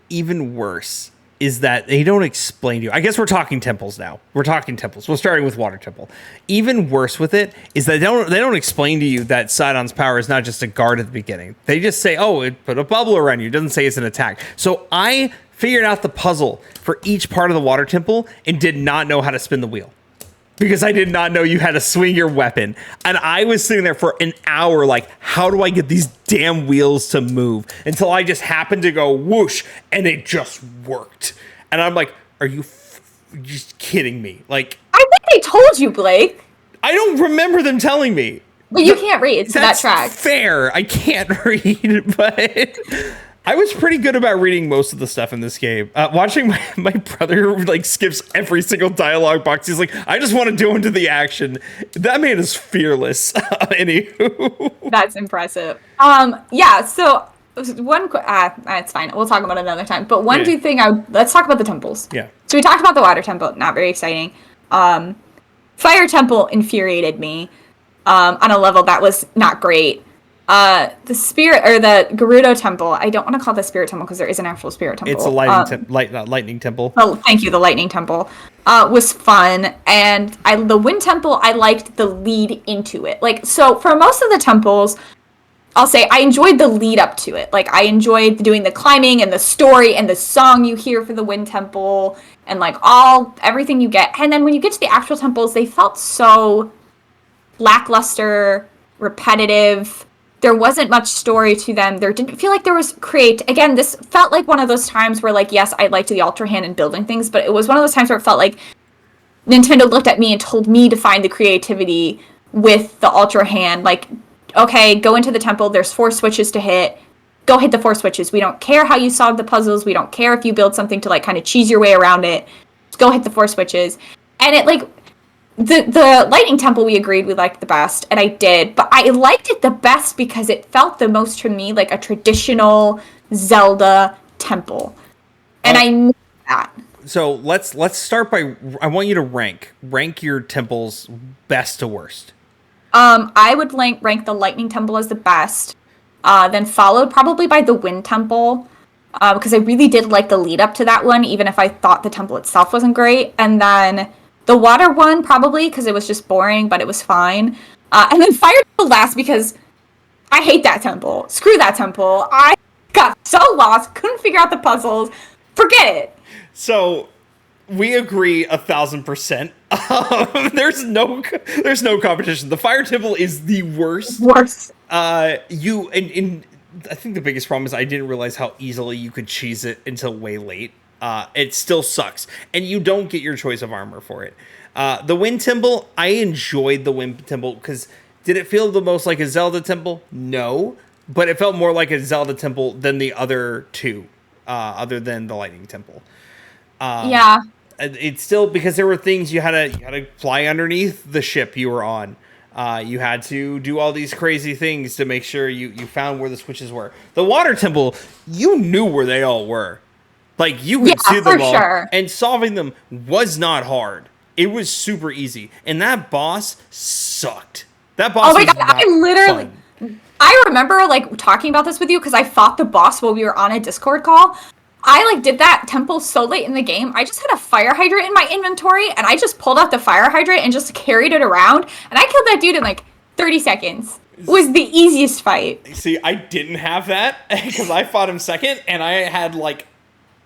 Even worse is that they don't explain to you. I guess we're talking temples now. We're starting with Water Temple. Even worse with it is that they don't explain to you that Sidon's power is not just a guard at the beginning. They just say, oh, it put a bubble around you. It doesn't say it's an attack. So I figured out the puzzle for each part of the Water Temple and did not know how to spin the wheel, because I did not know you had to swing your weapon. And I was sitting there for an hour like, how do I get these damn wheels to move? Until I just happened to go whoosh, and it just worked. And I'm like, are you just kidding me? Like, I think they told you, Blake. I don't remember them telling me. But you can't read, so that tracks. Fair. I can't read, but I was pretty good about reading most of the stuff in this game. Watching my brother like skips every single dialogue box. He's like, I just want to go into the action. That man is fearless. Anywho, that's impressive. Yeah. So it's fine. We'll talk about it another time. But one good thing, let's talk about the temples. Yeah. So we talked about the water temple. Not very exciting. Fire temple infuriated me on a level that was not great. The spirit or the Gerudo temple. I don't want to call it the spirit temple because there is an actual spirit temple. It's a lightning temple. Oh, thank you. The lightning temple was fun, and the wind temple. I liked the lead into it. Like, so for most of the temples, I'll say I enjoyed the lead up to it. Like, I enjoyed doing the climbing and the story and the song you hear for the wind temple and like everything you get. And then when you get to the actual temples, they felt so lackluster, repetitive. There wasn't much story to them. There didn't feel like there was again, this felt like one of those times where, like, yes, I liked the Ultra Hand and building things, but it was one of those times where it felt like Nintendo looked at me and told me to find the creativity with the Ultra Hand. Like, okay, go into the temple, there's 4 switches to hit. Go hit the 4 switches. We don't care how you solve the puzzles. We don't care if you build something to, like, kind of cheese your way around it. Just go hit the 4 switches. And it, like, the lightning temple we agreed we liked the best, and I did, but I liked it the best because it felt the most to me like a traditional Zelda temple, and I knew that. So let's start by, I want you to rank your temples best to worst. I would rank the lightning temple as the best, then followed probably by the wind temple, because I really did like the lead up to that one, even if I thought the temple itself wasn't great, and then the water one, probably, because it was just boring, but it was fine. And then fire temple last, because I hate that temple. Screw that temple. I got so lost, couldn't figure out the puzzles. Forget it. So, we agree 1,000%. There's no competition. The fire temple is the worst. Worst. I think the biggest problem is I didn't realize how easily you could cheese it until way late. It still sucks, and you don't get your choice of armor for it. The Wind Temple, I enjoyed the Wind Temple because did it feel the most like a Zelda temple? No, but it felt more like a Zelda temple than the other two, other than the Lightning Temple. Yeah. It's still, because there were things you had to fly underneath the ship you were on. You had to do all these crazy things to make sure you found where the switches were. The Water Temple, you knew where they all were. Like, you could see them all, sure. And solving them was not hard. It was super easy. And that boss sucked. That boss was not fun. I remember, like, talking about this with you because I fought the boss while we were on a Discord call. I, like, did that temple so late in the game. I just had a fire hydrant in my inventory, and I just pulled out the fire hydrant and just carried it around. And I killed that dude in, like, 30 seconds. It was the easiest fight. See, I didn't have that because I fought him second, and I had, like,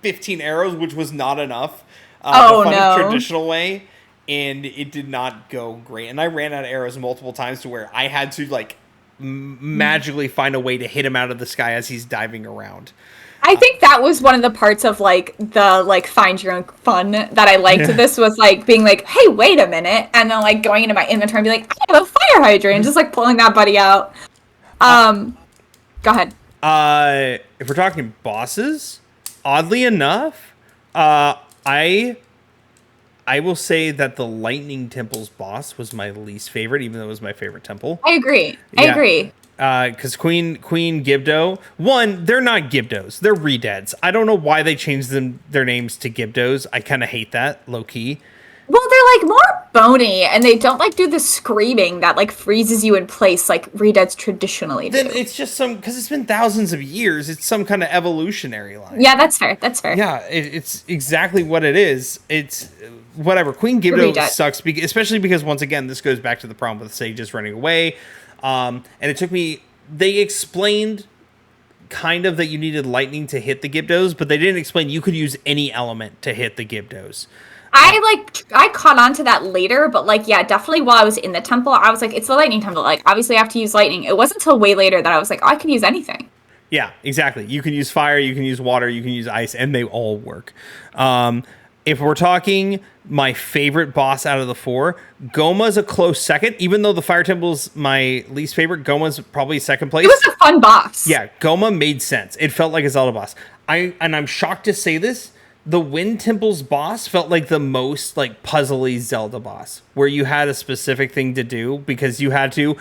15 arrows, which was not enough. The traditional way, and it did not go great. And I ran out of arrows multiple times to where I had to, like, magically find a way to hit him out of the sky as he's diving around. I think that was one of the parts of, like, the, like, find your own fun that I liked. This was, like, being like, hey, wait a minute, and then, like, going into my inventory and be like, I have a fire hydrant, and just, like, pulling that buddy out. Go ahead. If we're talking bosses, oddly enough, I will say that the Lightning Temple's boss was my least favorite, even though it was my favorite temple. I agree. Because Queen Gibdo, one, they're not Gibdos, they're Redeads. I don't know why they changed their names to Gibdos. I kind of hate that, low key. Well, they're, like, more bony, and they don't, like, do the screaming that, like, freezes you in place like Redeads traditionally do. Then it's just because it's been thousands of years, it's some kind of evolutionary line. Yeah, that's fair. Yeah, it's exactly what it is. It's whatever. Queen Gibdo sucks, especially because, once again, this goes back to the problem with Sages running away. And it took me, they explained kind of that you needed lightning to hit the Gibdos, but they didn't explain you could use any element to hit the Gibdos. I caught on to that later, but, like, yeah, definitely while I was in the temple, I was like, it's the lightning temple. Like, obviously I have to use lightning. It wasn't until way later that I was like, oh, I can use anything. Yeah, exactly. You can use fire, you can use water, you can use ice, and they all work. If we're talking my favorite boss out of the 4, Goma's a close second. Even though the Fire Temple's my least favorite, Goma's probably second place. It was a fun boss. Yeah, Goma made sense. It felt like a Zelda boss. I'm shocked to say this, the Wind Temple's boss felt like the most, like, puzzly Zelda boss, where you had a specific thing to do because you had to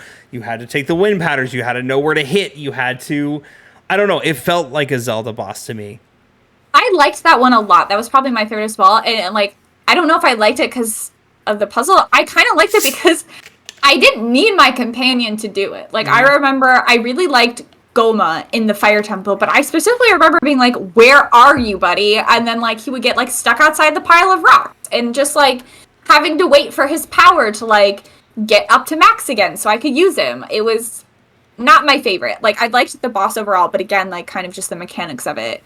take the wind patterns, you had to know where to hit, you had to, I don't know, it felt like a Zelda boss to me. I liked that one a lot. That was probably my favorite as well. And like, I don't know if I liked it because of the puzzle. I kind of liked it because I didn't need my companion to do it. Like, I remember I really liked Goma in the Fire Temple, but I specifically remember being like, where are you, buddy? And then, like, he would get, like, stuck outside the pile of rocks and just, like, having to wait for his power to, like, get up to max again so I could use him. It was not my favorite. Like, I liked the boss overall, but again, like, kind of just the mechanics of it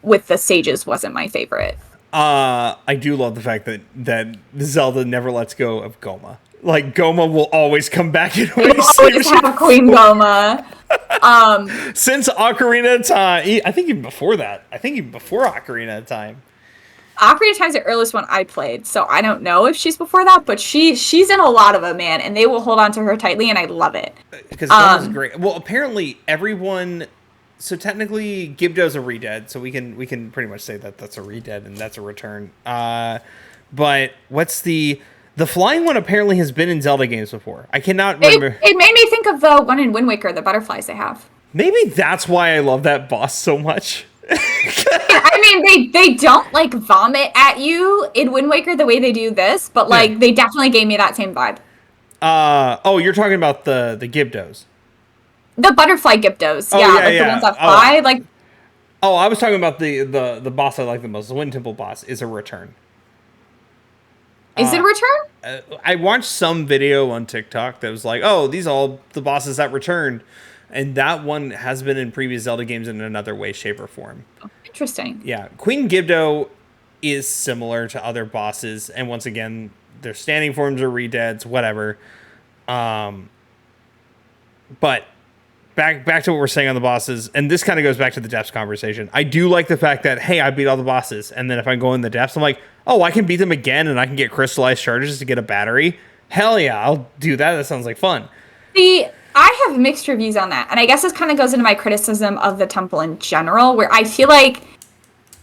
with the sages wasn't my favorite. I do love the fact that Zelda never lets go of Goma. Like, Goma will always come back in ways. Always have Queen Goma. Since Ocarina of Time. I think even before that. I think even before Ocarina of Time. Ocarina of Time is the earliest one I played, so I don't know if she's before that, but she's in a lot of them, man, and they will hold on to her tightly, and I love it. Because Goma's great. Well, apparently everyone... So technically, Gibdo's a redead, so we can pretty much say that that's a redead and that's a return. But what's the flying one? Apparently has been in Zelda games before. I cannot remember. It made me think of the one in Wind Waker, the butterflies they have. Maybe that's why I love that boss so much. I mean, they don't like vomit at you in Wind Waker the way they do this, but like they definitely gave me that same vibe. Oh, you're talking about the Gibdos. The butterfly Gyptos, Oh, the ones that fly, like. Oh, I was talking about the boss I like the most. The Wind Temple boss is a return. Is it a return? I watched some video on TikTok that was like, "Oh, these are all the bosses that returned," and that one has been in previous Zelda games in another way, shape, or form. Interesting. Yeah, Queen Gibdo is similar to other bosses, and once again, their standing forms are redeads, whatever. But back to what we're saying on the bosses, and this kind of goes back to the depths conversation. I do like the fact that, hey, I beat all the bosses, and then if I go in the depths, I'm like, oh, I can beat them again, and I can get crystallized charges to get a battery. Hell yeah, I'll do that. That sounds like fun. I have mixed reviews on that, and I guess this kind of goes into my criticism of the temple in general, where I feel like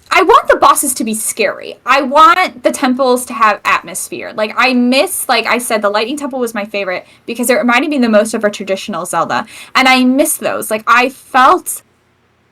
I want the bosses to be scary. I want the temples to have atmosphere. Like, I miss, like I said, the Lightning Temple was my favorite because it reminded me the most of a traditional Zelda. And I miss those. Like, I felt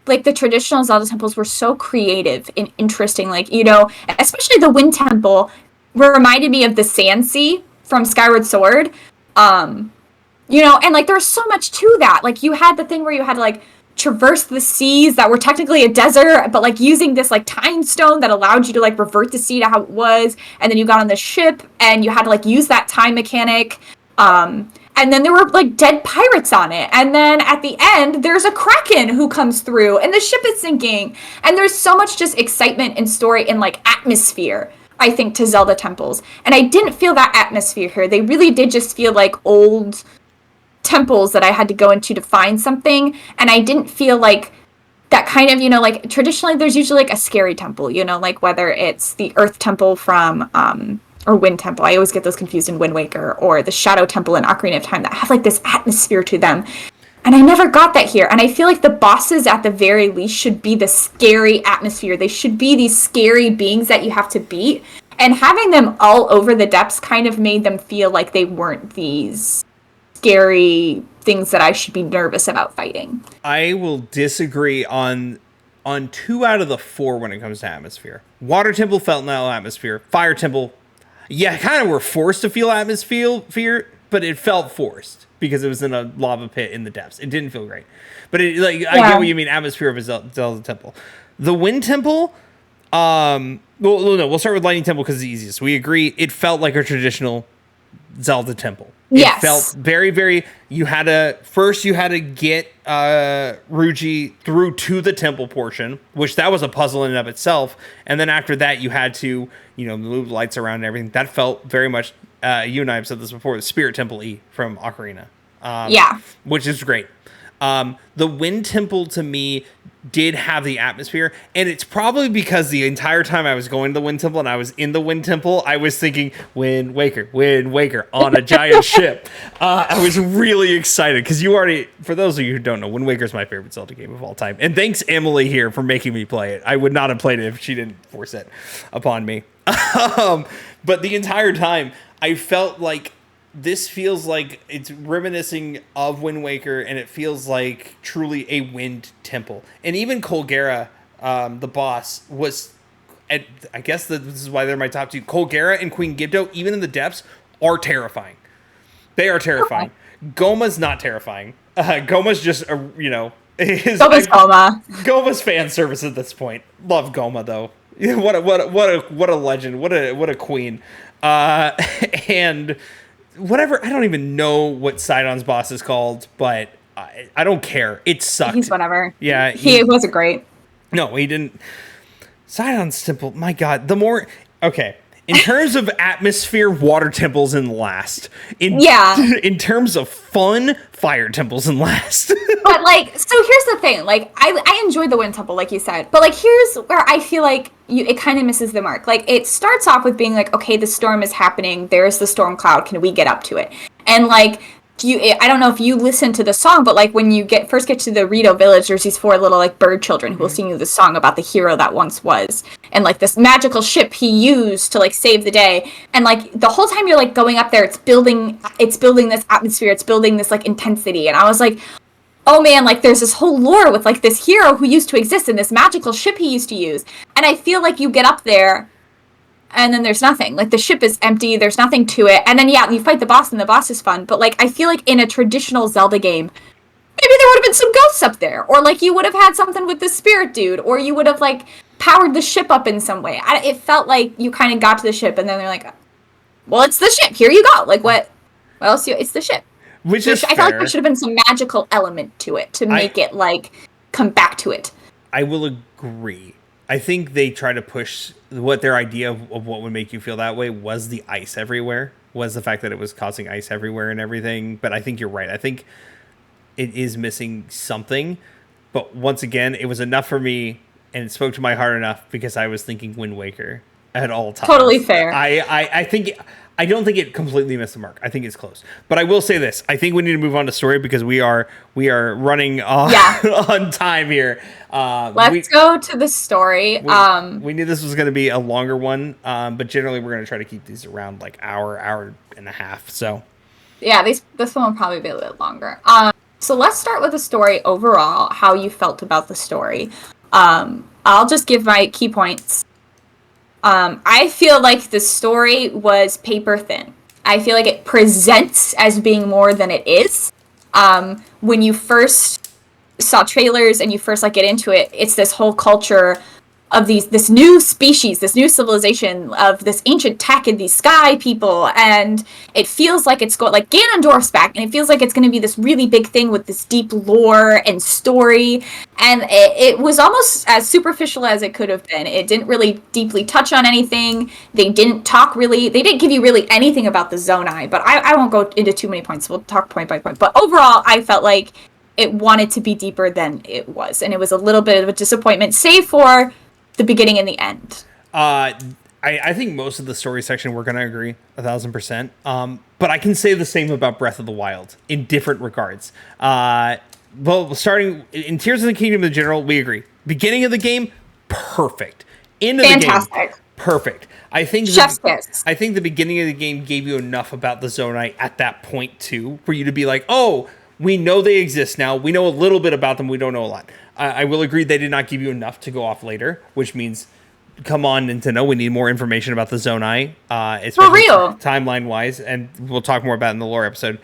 like the traditional Zelda temples were so creative and interesting. Like, you know, especially the Wind Temple reminded me of the Sand Sea from Skyward Sword. You know, and like, there's so much to that. Like, you had the thing where you had to, like, traverse the seas that were technically a desert, but like using this like time stone that allowed you to like revert the sea to how it was, and then you got on the ship and you had to like use that time mechanic, and then there were like dead pirates on it, and then at the end there's a kraken who comes through and the ship is sinking, and there's so much just excitement and story and like atmosphere, I think, to Zelda temples, and I didn't feel that atmosphere here. They really did just feel like old temples that I had to go into to find something, and I didn't feel like that kind of, you know, like traditionally there's usually like a scary temple, you know, like whether it's the Earth Temple from or Wind Temple, I always get those confused in Wind Waker, or the Shadow Temple in Ocarina of Time, that have like this atmosphere to them, and I never got that here. And I feel like the bosses at the very least should be the scary atmosphere. They should be these scary beings that you have to beat, and having them all over the depths kind of made them feel like they weren't these scary things that I should be nervous about fighting. I will disagree on 2 out of the 4 when it comes to atmosphere. Water Temple felt no atmosphere. Fire Temple, yeah, kind of were forced to feel atmosphere, but it felt forced because it was in a lava pit in the depths. It didn't feel great. But I get what you mean, atmosphere of a Zelda Temple. The Wind Temple, we'll start with Lightning Temple because it's the easiest. We agree it felt like a traditional Zelda Temple. Yes. It felt very, very, you had to get Ruji through to the temple portion, which that was a puzzle in and of itself. And then after that, you had to, you know, move lights around and everything. That felt very much, you and I have said this before, the Spirit Temple E from Ocarina. Which is great. The Wind Temple, to me, did have the atmosphere, and it's probably because the entire time I was going to the Wind Temple and I was in the Wind Temple, I was thinking Wind Waker on a giant ship. I was really excited because for those of you who don't know, Wind Waker is my favorite Zelda game of all time, and thanks Emily here for making me play it. I would not have played it if she didn't force it upon me. But the entire time I felt like this feels like it's reminiscing of Wind Waker, and it feels like truly a wind temple. And even Colgera, the boss, was, I guess this is why they're my top 2. Colgera and Queen Gibdo, even in the depths, are terrifying. They are terrifying. Goma's not terrifying. Goma's just Goma's Goma. Goma's fan service at this point. Love Goma though. What a legend. What a queen. And whatever. I don't even know what Sidon's boss is called, but I don't care. It sucked. He's whatever. Yeah, he wasn't great. No, he didn't. Sidon's temple. My God, the more okay. In terms of atmosphere, water temples in last. In terms of fun, fire temples in last. But like, so here's the thing. Like, I enjoyed the wind temple, like you said. But like, here's where I feel like it kind of misses the mark. Like, it starts off with being like, okay, the storm is happening. There's the storm cloud. Can we get up to it? And like, I don't know if you listen to the song, but like when you first get to the Rito village, there's these 4 little like bird children who will sing you the song about the hero that once was, and like this magical ship he used to like save the day. And like the whole time you're like going up there, it's building this atmosphere, it's building this like intensity. And I was like, oh man, like there's this whole lore with like this hero who used to exist in this magical ship he used to use. And I feel like you get up there and then there's nothing. Like, the ship is empty, there's nothing to it. And then, yeah, you fight the boss, and the boss is fun. But, like, I feel like in a traditional Zelda game, maybe there would have been some ghosts up there. Or, like, you would have had something with the spirit dude. Or you would have, like, powered the ship up in some way. It felt like you kind of got to the ship, and then they're like, well, it's the ship. Here you go. Like, what else? It's the ship. Which is I felt like there should have been some magical element to it to make it, like, come back to it. I will agree. I think they try to push what their idea of what would make you feel that way was the ice everywhere, was the fact that it was causing ice everywhere and everything. But I think you're right. I think it is missing something. But once again, it was enough for me, and it spoke to my heart enough because I was thinking Wind Waker at all times. Totally fair. I don't think it completely missed the mark. I think it's close. But I will say this. I think we need to move on to story because we are running on time here. Let's go to the story. We knew this was going to be a longer one, but generally we're going to try to keep these around like hour and a half. So yeah, this one will probably be a little longer. So let's start with the story overall, how you felt about the story. I'll just give my key points. I feel like the story was paper thin. I feel like it presents as being more than it is. When you first saw trailers and you first like get into it, it's this whole culture of this new species, this new civilization of this ancient tech and these sky people, and it feels like it's like Ganondorf's back, and it feels like it's going to be this really big thing with this deep lore and story, and it was almost as superficial as it could have been. It didn't really deeply touch on anything. They didn't give you really anything about the Zonai, but I won't go into too many points. We'll talk point by point, but overall, I felt like it wanted to be deeper than it was, and it was a little bit of a disappointment, save for the beginning and the end. I think most of the story section we're going to agree 1,000%. But I can say the same about Breath of the Wild in different regards. Well, starting in Tears of the Kingdom in general, we agree. Beginning of the game, perfect. End of the game, perfect. I think the beginning of the game gave you enough about the Zonai at that point too, for you to be like, oh, we know they exist now. We know a little bit about them. We don't know a lot. I will agree they did not give you enough to go off later, which means, come on, Nintendo, we need more information about the Zonai, especially for real, timeline-wise, and we'll talk more about it in the lore episode.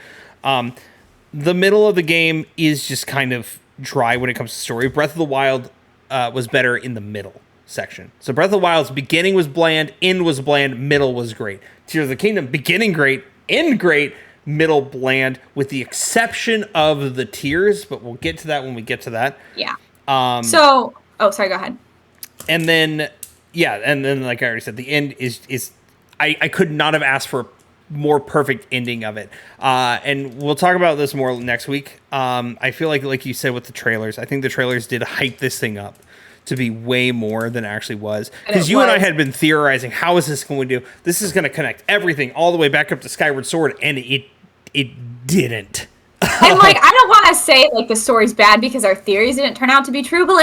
The middle of the game is just kind of dry when it comes to story. Breath of the Wild was better in the middle section. So Breath of the Wild's beginning was bland, end was bland, middle was great. Tears of the Kingdom, beginning great, end great, middle bland, with the exception of the tears, but we'll get to that when we get to that. Yeah. Sorry, go ahead. And then, like I already said, the end is I could not have asked for a more perfect ending of it. And we'll talk about this more next week. I feel like you said with the trailers, I think the trailers did hype this thing up to be way more than it actually was. Because you and I had been theorizing, how is this going to do? This is going to connect everything all the way back up to Skyward Sword, and it didn't. And like, I don't want to say like the story's bad because our theories didn't turn out to be true, but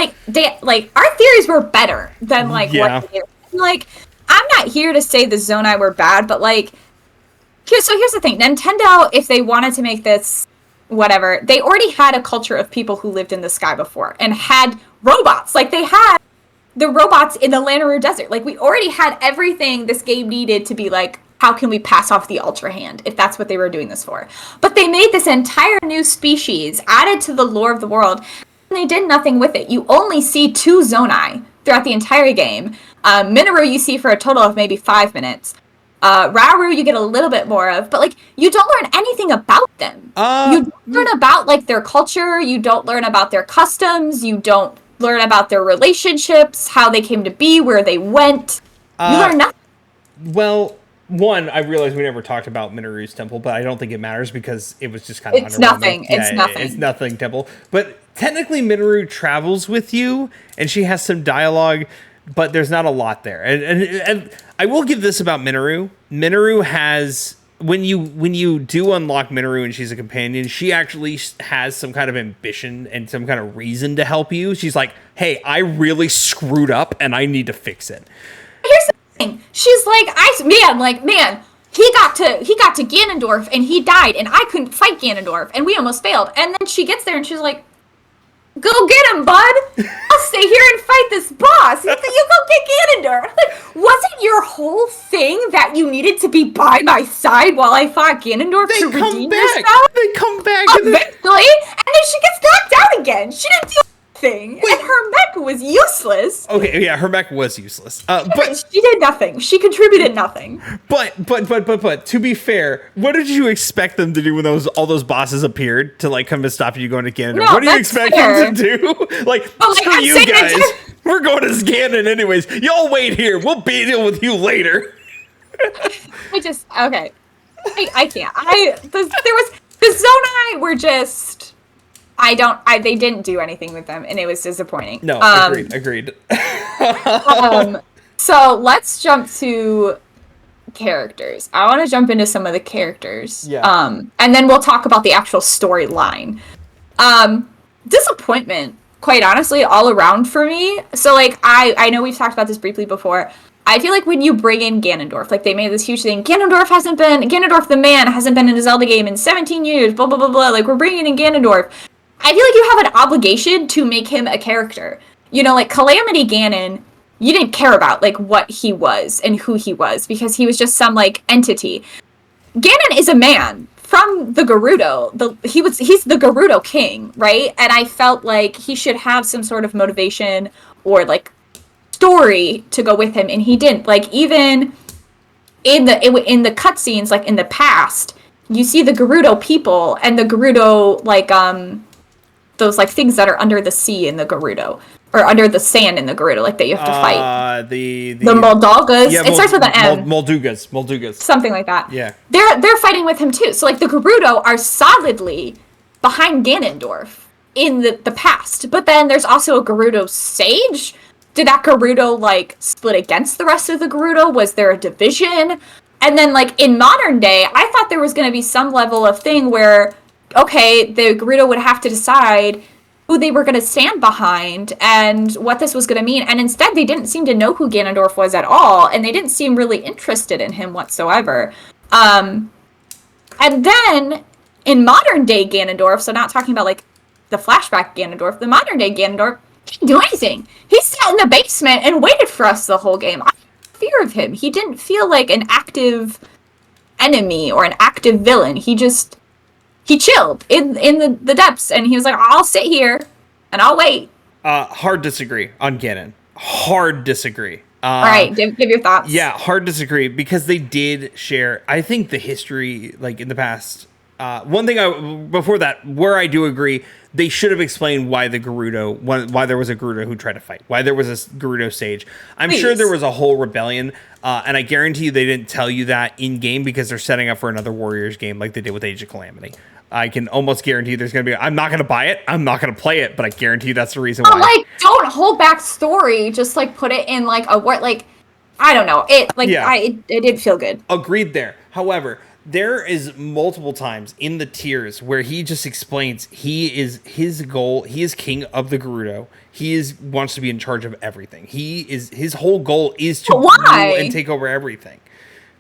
like our theories were better than what they were. Like, I'm not here to say the Zonai were bad, but like, here's the thing. Nintendo, if they wanted to make this whatever, they already had a culture of people who lived in the sky before and had robots. Like, they had the robots in the Lanayru Desert. Like, we already had everything this game needed to be like how can we pass off the Ultra Hand, if that's what they were doing this for. But they made this entire new species, added to the lore of the world, and they did nothing with it. You only see 2 Zonai throughout the entire game. Minoru you see for a total of maybe 5 minutes. Rauru you get a little bit more of, but like you don't learn anything about them. You don't learn about like their culture, you don't learn about their customs, you don't learn about their relationships, how they came to be, where they went. You learn nothing. Well, one, I realized we never talked about Minoru's temple, but I don't think it matters because it was just kind of It's nothing. It's nothing. It's nothing temple. But technically Minoru travels with you and she has some dialogue, but there's not a lot there. And I will give this about Minoru. Minoru has, when you do unlock Minoru and she's a companion, she actually has some kind of ambition and some kind of reason to help you. She's like, hey, I really screwed up and I need to fix it. Here's the thing. She's like, man, he got to Ganondorf and he died and I couldn't fight Ganondorf and we almost failed. And then she gets there and she's like, go get him, bud. I'll stay here and fight this boss. You go get Ganondorf. Like, wasn't your whole thing that you needed to be by my side while I fought Ganondorf to redeem yourself? They come back. Eventually, and then she gets knocked out again. She didn't do anything, and her mech was useless. Okay, yeah, her mech was useless. But she did nothing. She contributed nothing. But to be fair, what did you expect them to do when all those bosses appeared to like come and stop you going to Ganon? No, what do you expect them to do? Like, screw you guys. We're going to Ganon anyways. Y'all wait here. We'll deal with you later. I can't. The Zonai were just. They didn't do anything with them, and it was disappointing. No, agreed. So let's jump to characters. I want to jump into some of the characters. Yeah. And then we'll talk about the actual storyline. Disappointment, quite honestly, all around for me. So, like, I know we've talked about this briefly before. I feel like when you bring in Ganondorf, like, they made this huge thing. Ganondorf the man hasn't been in a Zelda game in 17 years, blah, blah, blah, blah. Like, we're bringing in Ganondorf. I feel like you have an obligation to make him a character. You know, like, Calamity Ganon, you didn't care about, like, what he was and who he was, because he was just some, like, entity. Ganon is a man from the Gerudo. He's the Gerudo king, right? And I felt like he should have some sort of motivation or, like, story to go with him, and he didn't. Like, even in the cutscenes, like, in the past, you see the Gerudo people and the Gerudo, like, those, like, things that are under the sea in the Gerudo, or under the sand in the Gerudo, like, that you have to fight. The Moldugas. Yeah, it starts with an M. Moldugas. Something like that. Yeah. They're fighting with him, too. So, like, the Gerudo are solidly behind Ganondorf in the past. But then there's also a Gerudo Sage. Did that Gerudo, like, split against the rest of the Gerudo? Was there a division? And then, like, in modern day, I thought there was going to be some level of thing where, okay, the Gerudo would have to decide who they were going to stand behind and what this was going to mean. And instead, they didn't seem to know who Ganondorf was at all, and they didn't seem really interested in him whatsoever. And then, in modern day Ganondorf, so not talking about, like, the flashback Ganondorf, the modern day Ganondorf didn't do anything. He sat in the basement and waited for us the whole game. I had fear of him. He didn't feel like an active enemy or an active villain. He chilled in the depths, and he was like, I'll sit here and I'll wait. Hard disagree on Ganon. Hard disagree. All right, give your thoughts. Yeah, hard disagree, because they did share, I think, the history, like, in the past. One thing before that, where I do agree, they should have explained why the Gerudo, why there was a Gerudo who tried to fight, why there was a Gerudo Sage. I'm sure there was a whole rebellion, and I guarantee you they didn't tell you that in game because they're setting up for another Warriors game like they did with Age of Calamity. I can almost guarantee there's going to be, I'm not going to buy it, I'm not going to play it, but I guarantee that's the reason why. Like, don't hold back story, just, like, put it in, like, a word, like, I don't know, it did feel good. Agreed there. However, there is multiple times in the tiers where he just explains his goal. He is king of the Gerudo. Wants to be in charge of everything. His whole goal is to rule and take over everything.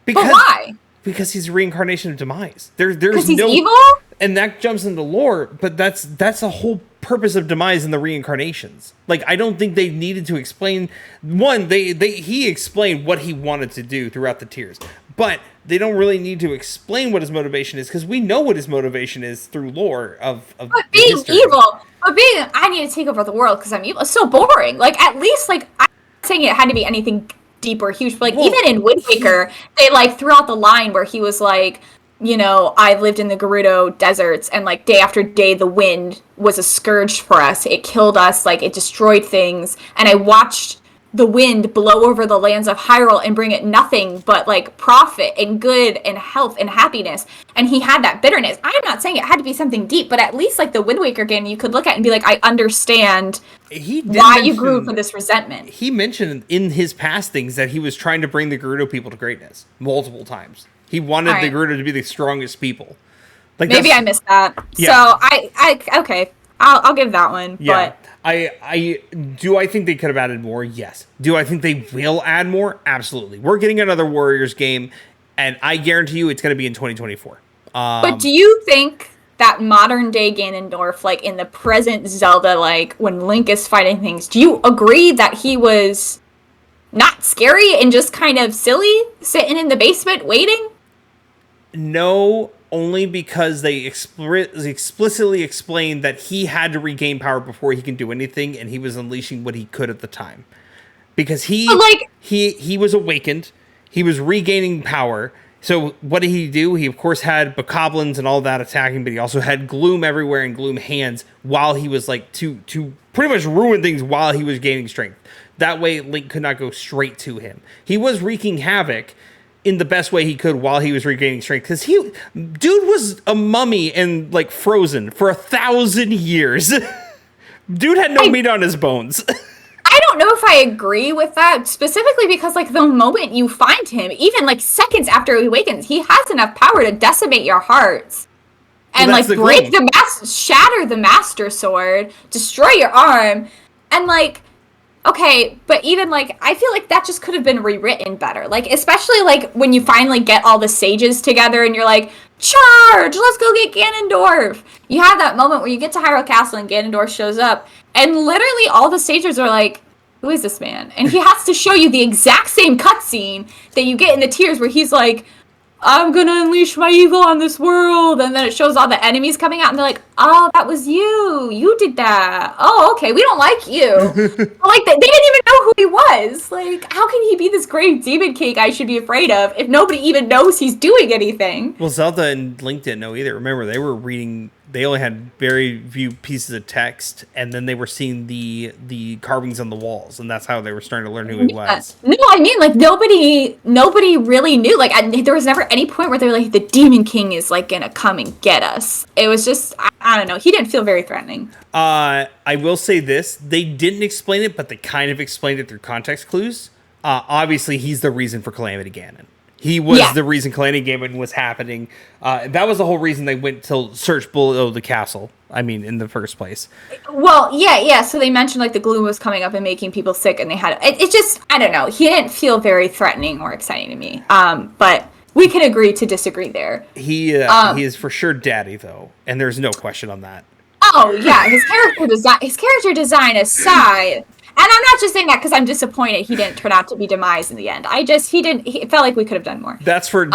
But why? Because he's a reincarnation of Demise. There's because he's no evil? and that jumps into lore, but that's the whole purpose of demise and the reincarnations. Like, I don't think they needed to explain. One, he explained what he wanted to do throughout the tiers, but they don't really need to explain what his motivation is, because we know what his motivation is through lore of but being history. Evil, but being I need to take over the world because I'm evil. It's so boring. Like, at least, like, I'm not saying it had to be anything deep or huge, but like, even in Wind Waker, they like threw out the line where he was like, you know, I lived in the Gerudo deserts, and like day after day the wind was a scourge for us. It killed us, like it destroyed things, and I watched the wind blow over the lands of Hyrule and bring it nothing but like profit and good and health and happiness. And he had that bitterness. I'm not saying it had to be something deep, but at least like the Wind Waker game, you could look at it and be like, I understand why you grew for this resentment. He mentioned in his past things that he was trying to bring the Gerudo people to greatness multiple times. He wanted the Gerudo to be the strongest people. Like, maybe I missed that. Yeah. So I okay, I'll give that one. Yeah. But I think they could have added more? Yes. Do I think they will add more? Absolutely. We're getting another Warriors game, and I guarantee you it's going to be in 2024. But do you think that modern day Ganondorf, like in the present Zelda, like when Link is fighting things, do you agree that he was not scary and just kind of silly, sitting in the basement waiting? No, only because they explicitly explained that he had to regain power before he can do anything, and he was unleashing what he could at the time. Because he was awakened, he was regaining power. So what did he do? He of course had bokoblins and all that attacking, but he also had gloom everywhere and gloom hands while he was like to pretty much ruin things while he was gaining strength. That way Link could not go straight to him. He was wreaking havoc in the best way he could while he was regaining strength, because dude was a mummy and like frozen for 1,000 years. Dude had no meat on his bones. I don't know if I agree with that, specifically because like the moment you find him, even like seconds after he awakens, he has enough power to decimate your hearts and like break shatter the Master Sword, destroy your arm, and like, okay, but even, like, I feel like that just could have been rewritten better. Like, especially, like, when you finally get all the sages together and you're like, charge! Let's go get Ganondorf! You have that moment where you get to Hyrule Castle and Ganondorf shows up, and literally all the sages are like, who is this man? And he has to show you the exact same cutscene that you get in the Tears where he's like, I'm gonna unleash my evil on this world, and then it shows all the enemies coming out, and they're like, oh, that was you. You did that. Oh, okay, we don't like you. Like, they didn't even know who he was. Like, how can he be this great demon king I should be afraid of if nobody even knows he's doing anything? Well, Zelda and Link didn't know either. Remember, they were reading, they only had very few pieces of text, and then they were seeing the carvings on the walls, and that's how they were starting to learn who he was. No, I mean, like, nobody really knew. Like, there was never any point where they were like, the Demon King is, like, gonna come and get us. It was just, I don't know. He didn't feel very threatening. I will say this. They didn't explain it, but they kind of explained it through context clues. Obviously, he's the reason for Calamity Ganon. He was the reason Calamity Ganon was happening. That was the whole reason they went to search below the castle. I mean, in the first place. Well, yeah. So they mentioned, like, the gloom was coming up and making people sick, and they had... It just, I don't know. He didn't feel very threatening or exciting to me. But we can agree to disagree there. He is for sure daddy, though. And there's no question on that. Oh, yeah. His character design aside... And I'm not just saying that because I'm disappointed he didn't turn out to be Demise in the end. It felt like we could have done more. That's for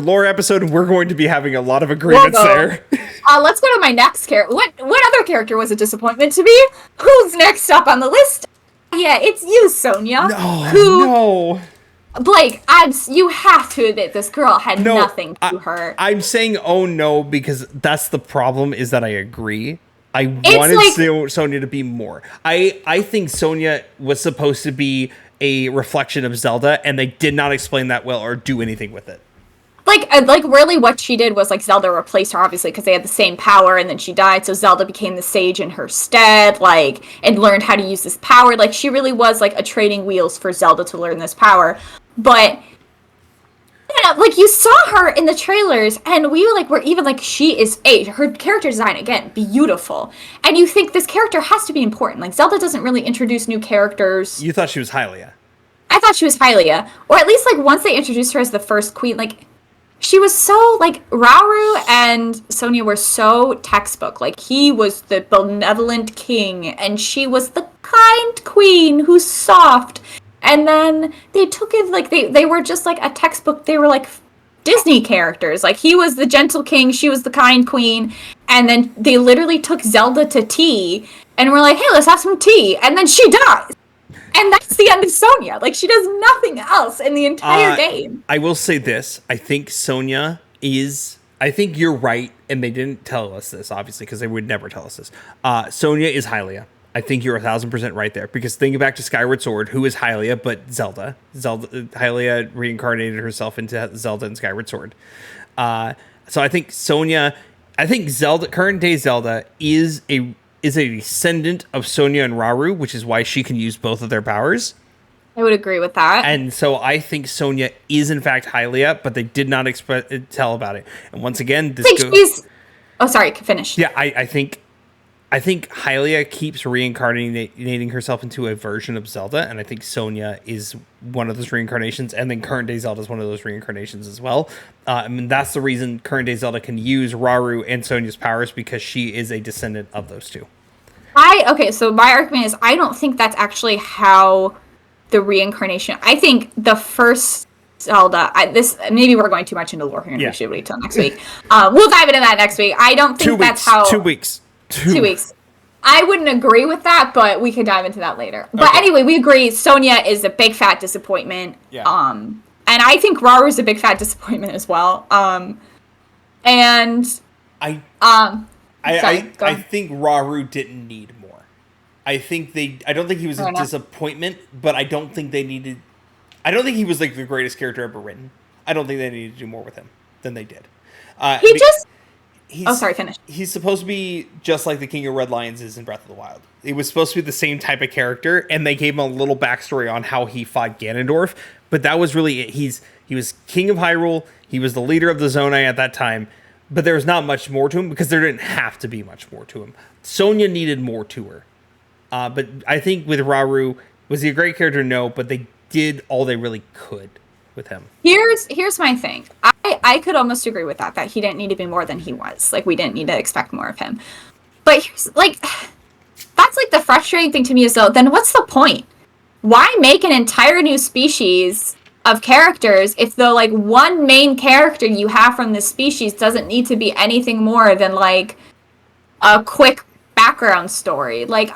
lore episode, and we're going to be having a lot of agreements there. Let's go to my next character. What other character was a disappointment to me? Who's next up on the list? Yeah, it's you, Sonia. No. Blake, you have to admit this girl had nothing to her. I'm saying oh no because that's the problem, is that I agree. I wanted Sonia to be more. I think Sonia was supposed to be a reflection of Zelda, and they did not explain that well or do anything with it. Like really what she did was, like, Zelda replaced her, obviously, because they had the same power, and then she died, so Zelda became the sage in her stead, like, and learned how to use this power. Like, she really was, like, a training wheels for Zelda to learn this power. But... like, you saw her in the trailers, and we were even like, she is her character design, again, beautiful. And you think this character has to be important. Like, Zelda doesn't really introduce new characters. You thought she was Hylia. I thought she was Hylia. Or at least, like, once they introduced her as the first queen, like, she was so, like, Rauru and Sonia were so textbook. Like, he was the benevolent king, and she was the kind queen who's soft. And then they took it, like, they were just, like, a textbook. They were, like, Disney characters. Like, he was the gentle king, she was the kind queen. And then they literally took Zelda to tea, and were like, hey, let's have some tea. And then she dies. And that's the end of Sonia. Like, she does nothing else in the entire game. I will say this. I think Sonia is... I think you're right, and they didn't tell us this, obviously, because they would never tell us this. Sonia is Hylia. I think you're 1,000% right there, because thinking back to Skyward Sword, who is Hylia but Zelda? Hylia reincarnated herself into Zelda in Skyward Sword. So I think Sonia... I think Zelda, current day Zelda, is a descendant of Sonia and Rauru, which is why she can use both of their powers. I would agree with that. And so I think Sonia is in fact Hylia, but they did not tell about it. And once again, Oh, sorry, finish. Yeah, I think Hylia keeps reincarnating herself into a version of Zelda, and I think Sonia is one of those reincarnations, and then current day Zelda is one of those reincarnations as well. I mean, that's the reason current day Zelda can use Rauru and Sonia's powers, because she is a descendant of those two. Okay, so my argument is I don't think that's actually how the reincarnation... I think the first Zelda... maybe we're going too much into lore here, and we should wait till next week. We'll dive into that next week. I don't think that's how... 2 weeks. 2 weeks. I wouldn't agree with that, but we could dive into that later. But anyway, we agree Sonia is a big fat disappointment. Yeah. And I think Rauru is a big fat disappointment as well. And I think Rauru didn't need more. I don't think he was a disappointment, but I don't think he was like the greatest character ever written. I don't think they needed to do more with him than they did. Finish. He's supposed to be just like the King of Red Lions is in Breath of the Wild. It was supposed to be the same type of character, and they gave him a little backstory on how he fought Ganondorf, but that was really it. He was King of Hyrule, he was the leader of the Zonai at that time, but there was not much more to him, because there didn't have to be much more to him. Sonia needed more to her. But I think with Rauru, was he a great character? No, but they did all they really could with him. Here's my thing. I could almost agree with that he didn't need to be more than he was. Like, we didn't need to expect more of him. But here's, like, that's, like, the frustrating thing to me is, though, then what's the point? Why make an entire new species of characters if the, like, one main character you have from this species doesn't need to be anything more than, like, a quick background story? Like,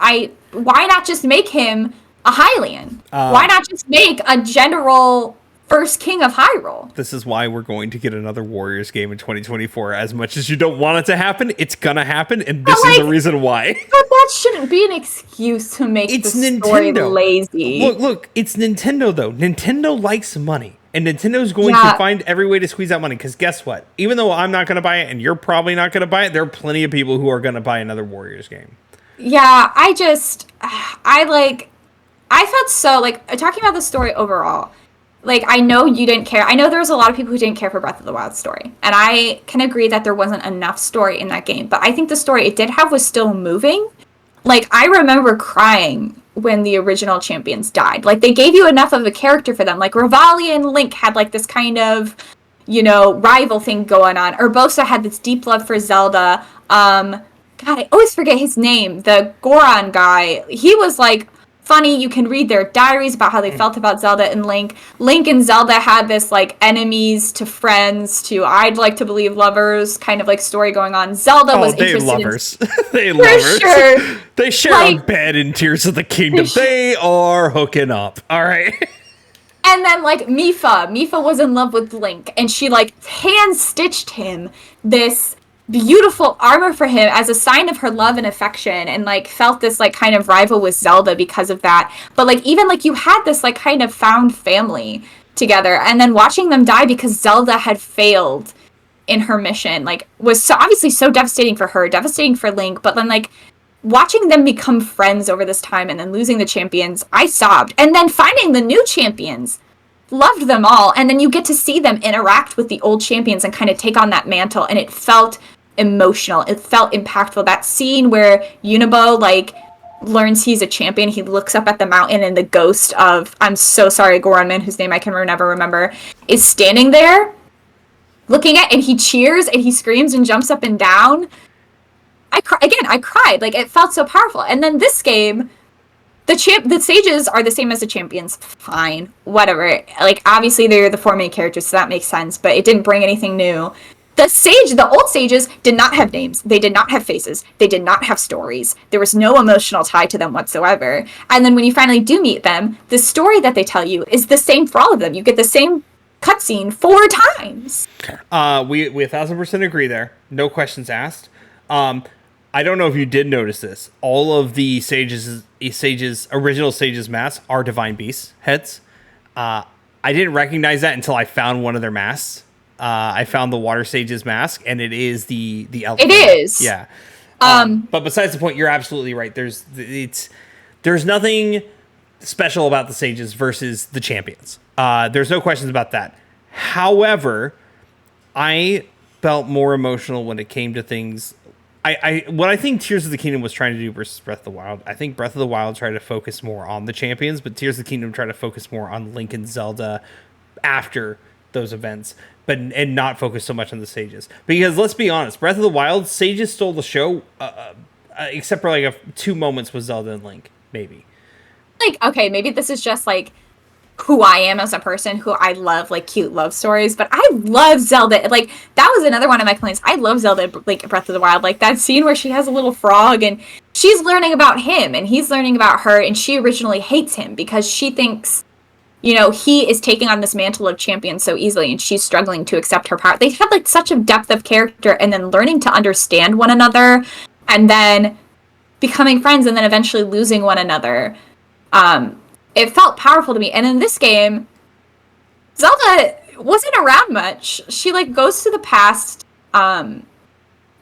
why not just make him a Hylian? Why not just make a general first king of Hyrule? This is why we're going to get another Warriors game in 2024. As much as you don't want it to happen, it's gonna happen, and this is the reason why. But that shouldn't be an excuse to make the story lazy. Look, it's Nintendo, though. Nintendo likes money, and Nintendo's going to find every way to squeeze out money, because guess what? Even though I'm not going to buy it, and you're probably not going to buy it, there are plenty of people who are going to buy another Warriors game. Yeah, I felt so, like, talking about the story overall, like, I know you didn't care. I know there was a lot of people who didn't care for Breath of the Wild story. And I can agree that there wasn't enough story in that game. But I think the story it did have was still moving. Like, I remember crying when the original champions died. Like, they gave you enough of a character for them. Like, Revali and Link had, like, this kind of, rival thing going on. Urbosa had this deep love for Zelda. God, I always forget his name. The Goron guy. He was, like, funny. You can read their diaries about how they felt about Zelda and Link. Link and Zelda had this, like, enemies to friends to I'd like to believe lovers kind of, like, story going on. Zelda was interested lovers. They lovers. Sure. They share a bed in Tears of the Kingdom. They are hooking up. All right. And then, like, Mipha was in love with Link, and she, like, hand-stitched him this beautiful armor for him as a sign of her love and affection, and, like, felt this, like, kind of rival with Zelda because of that. But, like, even, like, you had this, like, kind of found family together, and then watching them die because Zelda had failed in her mission, like, was so obviously so devastating for her, devastating for Link, but then, like, watching them become friends over this time and then losing the champions, I sobbed. And then finding the new champions, loved them all, and then you get to see them interact with the old champions and kind of take on that mantle, and it felt emotional. It felt impactful. That scene where Unibo, like, learns he's a champion, he looks up at the mountain, and the ghost of, I'm so sorry, Goronman, whose name I can never remember, is standing there. looking at, and he cheers and he screams and jumps up and down. I cried. Like, it felt so powerful. And then this game, the sages are the same as the champions. Fine, whatever. Like, obviously they're the four main characters, so that makes sense. But it didn't bring anything new. The old sages did not have names. They did not have faces. They did not have stories. There was no emotional tie to them whatsoever. And then when you finally do meet them, the story that they tell you is the same for all of them. You get the same cutscene 4 times. We 1,000% agree there. No questions asked. I don't know if you did notice this. All of the original sages masks are divine beast heads. I didn't recognize that until I found one of their masks. I found the water sage's mask, and it is the elephant. It is. Yeah. But besides the point, you're absolutely right. There's nothing special about the sages versus the champions. There's no questions about that. However, I felt more emotional when it came to things. What I think Tears of the Kingdom was trying to do versus Breath of the Wild. I think Breath of the Wild tried to focus more on the champions, but Tears of the Kingdom tried to focus more on Link and Zelda after those events, and not focus so much on the sages. Because let's be honest, Breath of the Wild, sages stole the show, except for like 2 moments with Zelda and Link, maybe. Like, okay, maybe this is just like who I am as a person, who I love like cute love stories, but I love Zelda. Like, that was another one of my complaints. I love Zelda, like Breath of the Wild, like that scene where she has a little frog and she's learning about him and he's learning about her, and she originally hates him because she thinks, you know, he is taking on this mantle of champion so easily, and she's struggling to accept her power. They had like such a depth of character, and then learning to understand one another, and then becoming friends, and then eventually losing one another. It felt powerful to me. And in this game, Zelda wasn't around much. She like goes to the past, and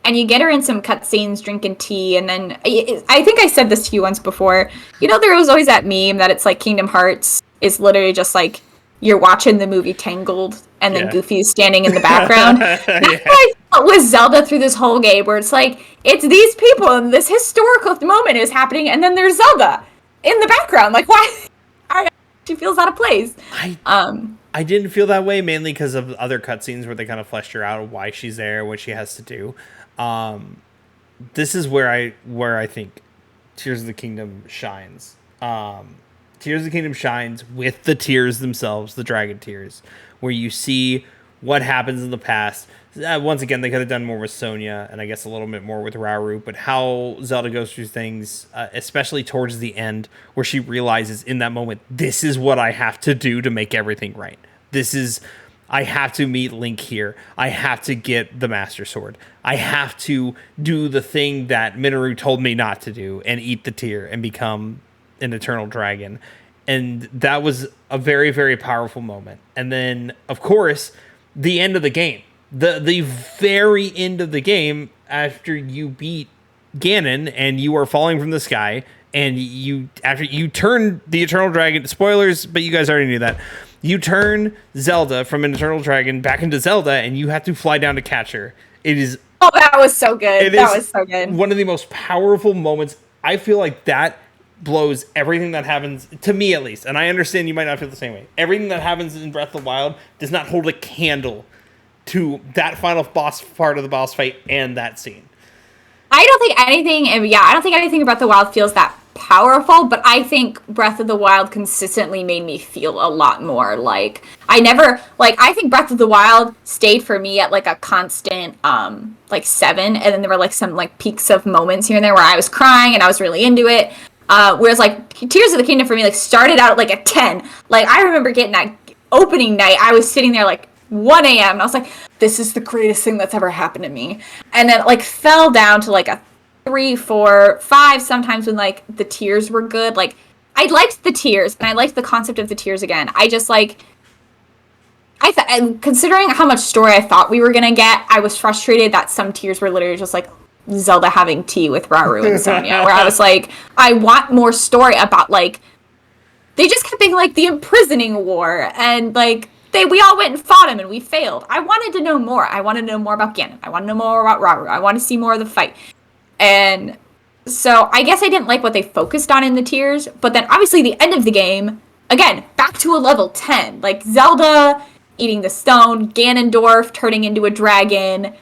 you get her in some cutscenes drinking tea, and then I think I said this to you once before. You know, there was always that meme that it's like Kingdom Hearts is literally just like you're watching the movie Tangled, and then Goofy's standing in the background. That's what I felt with Zelda through this whole game, where it's like, it's these people, and this historical moment is happening, and then there's Zelda in the background. Like, why? She feels out of place. I didn't feel that way, mainly because of other cutscenes where they kind of fleshed her out, why she's there, what she has to do. This is where I think Tears of the Kingdom shines. Tears of the Kingdom shines with the tears themselves, the dragon tears, where you see what happens in the past. Once again, they could have done more with Sonia, and I guess a little bit more with Rauru, but how Zelda goes through things, especially towards the end, where she realizes in that moment, this is what I have to do to make everything right. I have to meet Link here. I have to get the Master Sword. I have to do the thing that Minoru told me not to do, and eat the tear and become an eternal dragon. And that was a very, very powerful moment. And then, of course, the end of the game. The very end of the game, after you beat Ganon and you are falling from the sky, and after you turn the Eternal Dragon, spoilers, but you guys already knew that, you turn Zelda from an Eternal Dragon back into Zelda, and you have to fly down to catch her. It is... Oh, that was so good. That was so good. One of the most powerful moments. I feel like that blows everything that happens, to me at least, and I understand you might not feel the same way. Everything that happens in Breath of the Wild does not hold a candle to that final boss part of the boss fight and that scene. I don't think anything in Breath of the Wild feels that powerful, but I think Breath of the Wild consistently made me feel a lot more like I think Breath of the Wild stayed for me at like a constant 7, and then there were like some like peaks of moments here and there where I was crying and I was really into it. Whereas like Tears of the Kingdom for me like started out at like a 10. Like, I remember getting that opening night, I was sitting there like 1 a.m. and I was like, this is the greatest thing that's ever happened to me. And then it like fell down to like a 3, 4, 5 sometimes when like the tears were good. Like, I liked the tears and I liked the concept of the tears again. I just like, and considering how much story I thought we were gonna get, I was frustrated that some tears were literally just like Zelda having tea with Rauru and Sonia, where I was like, I want more story about like, they just kept being like the imprisoning war, and like we all went and fought him and we failed. I wanted to know more. I wanted to know more about Ganon. I wanted to know more about Rauru. I want to see more of the fight. And so I guess I didn't like what they focused on in the tears, but then obviously the end of the game, again, back to a level 10. Like, Zelda eating the stone, Ganondorf turning into a dragon,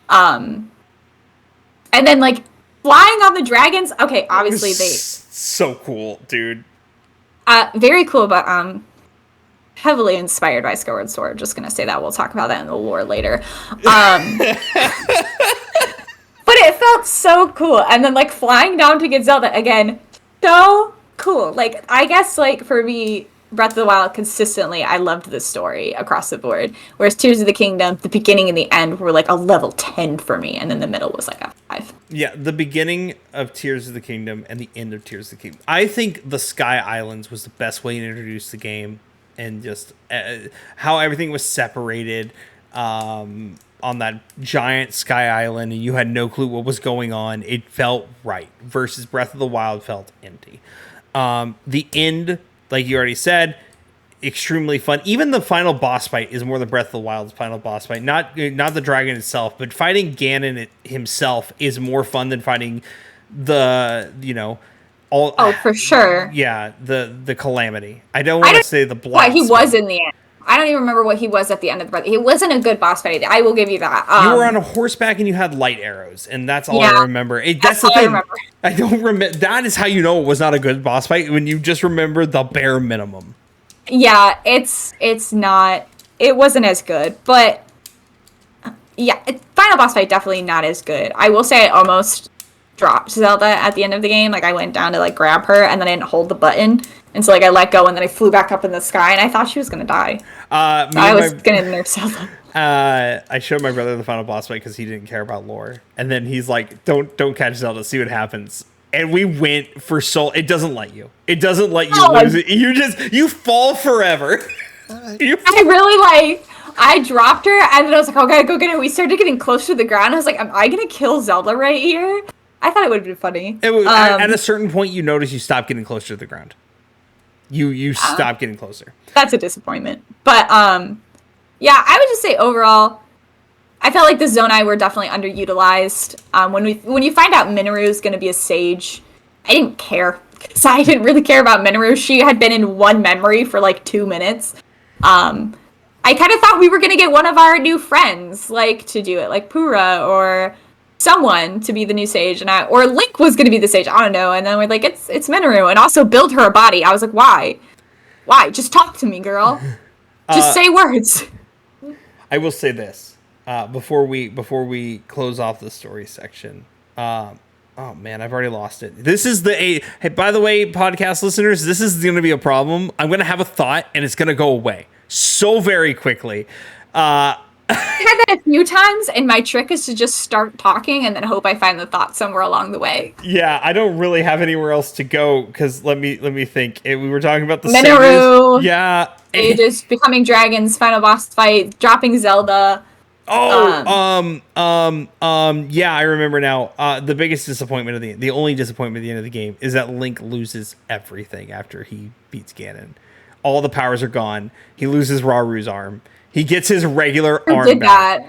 and then like flying on the dragons. Okay, obviously so cool, dude. Very cool, but heavily inspired by Skyward Sword. Just gonna say that. We'll talk about that in the lore later. But it felt so cool. And then like flying down to get Zelda again, so cool. Like I guess like for me, Breath of the Wild consistently, I loved the story across the board. Whereas Tears of the Kingdom, the beginning and the end were like a level 10 for me, and then the middle was like a 5. Yeah, the beginning of Tears of the Kingdom and the end of Tears of the Kingdom. I think the Sky Islands was the best way to introduce the game, and just how everything was separated on that giant Sky Island, and you had no clue what was going on. It felt right, versus Breath of the Wild felt empty. The end, like you already said, extremely fun. Even the final boss fight is more than Breath of the Wild's final boss fight. Not the dragon itself, but fighting Ganon himself is more fun than fighting the, all. Oh, for sure. Yeah, the Calamity. I don't want to say the Black. What he was in the end. I don't even remember what he was at the end of the Breath. He wasn't a good boss fight. I will give you that. You were on a horseback and you had light arrows, and that's all I remember. That's the thing. I don't remember. That is how you know it was not a good boss fight, when you just remember the bare minimum. Yeah, it's not. It wasn't as good, but yeah, final boss fight definitely not as good. I will say I almost dropped Zelda at the end of the game. Like I went down to like grab her, and then I didn't hold the button. And so, like, I let go, and then I flew back up in the sky, and I thought she was going to die. I was going to nerf Zelda. I showed my brother the final boss fight because he didn't care about lore. And then he's like, don't catch Zelda, see what happens. And we went for soul. It doesn't let you. It doesn't let you lose it. You fall forever. I dropped her, and then I was like, oh, I gotta go get her. We started getting close to the ground. I was like, am I going to kill Zelda right here? I thought it would have been funny. At a certain point, you notice you stop getting closer to the ground. You stop getting closer. That's a disappointment. But, yeah, I would just say overall, I felt like the Zonai were definitely underutilized. When you find out Minoru is going to be a sage, I didn't care. Because I didn't really care about Minoru. She had been in one memory for like 2 minutes. I kind of thought we were going to get one of our new friends, like, to do it. Like Pura or someone to be the new sage, or Link was going to be the sage. I don't know. And then we're like, it's Minoru, and also build her a body. I was like, why? Just talk to me, girl. Just say words. I will say this before we close off the story section. Oh man, I've already lost it. This is hey, by the way, podcast listeners, this is going to be a problem. I'm going to have a thought, and it's going to go away so very quickly. I had that a few times, and my trick is to just start talking and then hope I find the thought somewhere along the way. Yeah, I don't really have anywhere else to go, because let me think. We were talking about the Minoru. Sages. Yeah. Just becoming dragons, final boss fight, dropping Zelda. Yeah, I remember now. The biggest disappointment the only disappointment at the end of the game is that Link loses everything after he beats Ganon. All the powers are gone. He loses Raru's arm. He gets his regular arm back.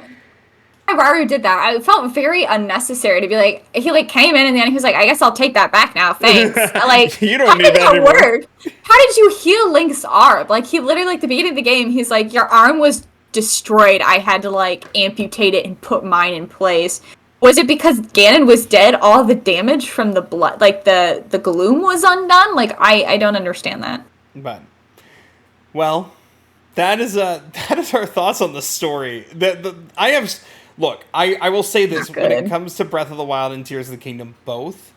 Raru did that. I felt very unnecessary to be like, he like came in and then he was like, I guess I'll take that back now. Thanks. Like, you don't need that anymore. Work? How did you heal Link's arm? Like, he literally, like, the beginning of the game, he's like, your arm was destroyed. I had to, like, amputate it and put mine in place. Was it because Ganon was dead? All the damage from the blood, like, the gloom was undone? Like, I don't understand that. But, well, that is our thoughts on the story. I will say this, when it comes to Breath of the Wild and Tears of the Kingdom, both,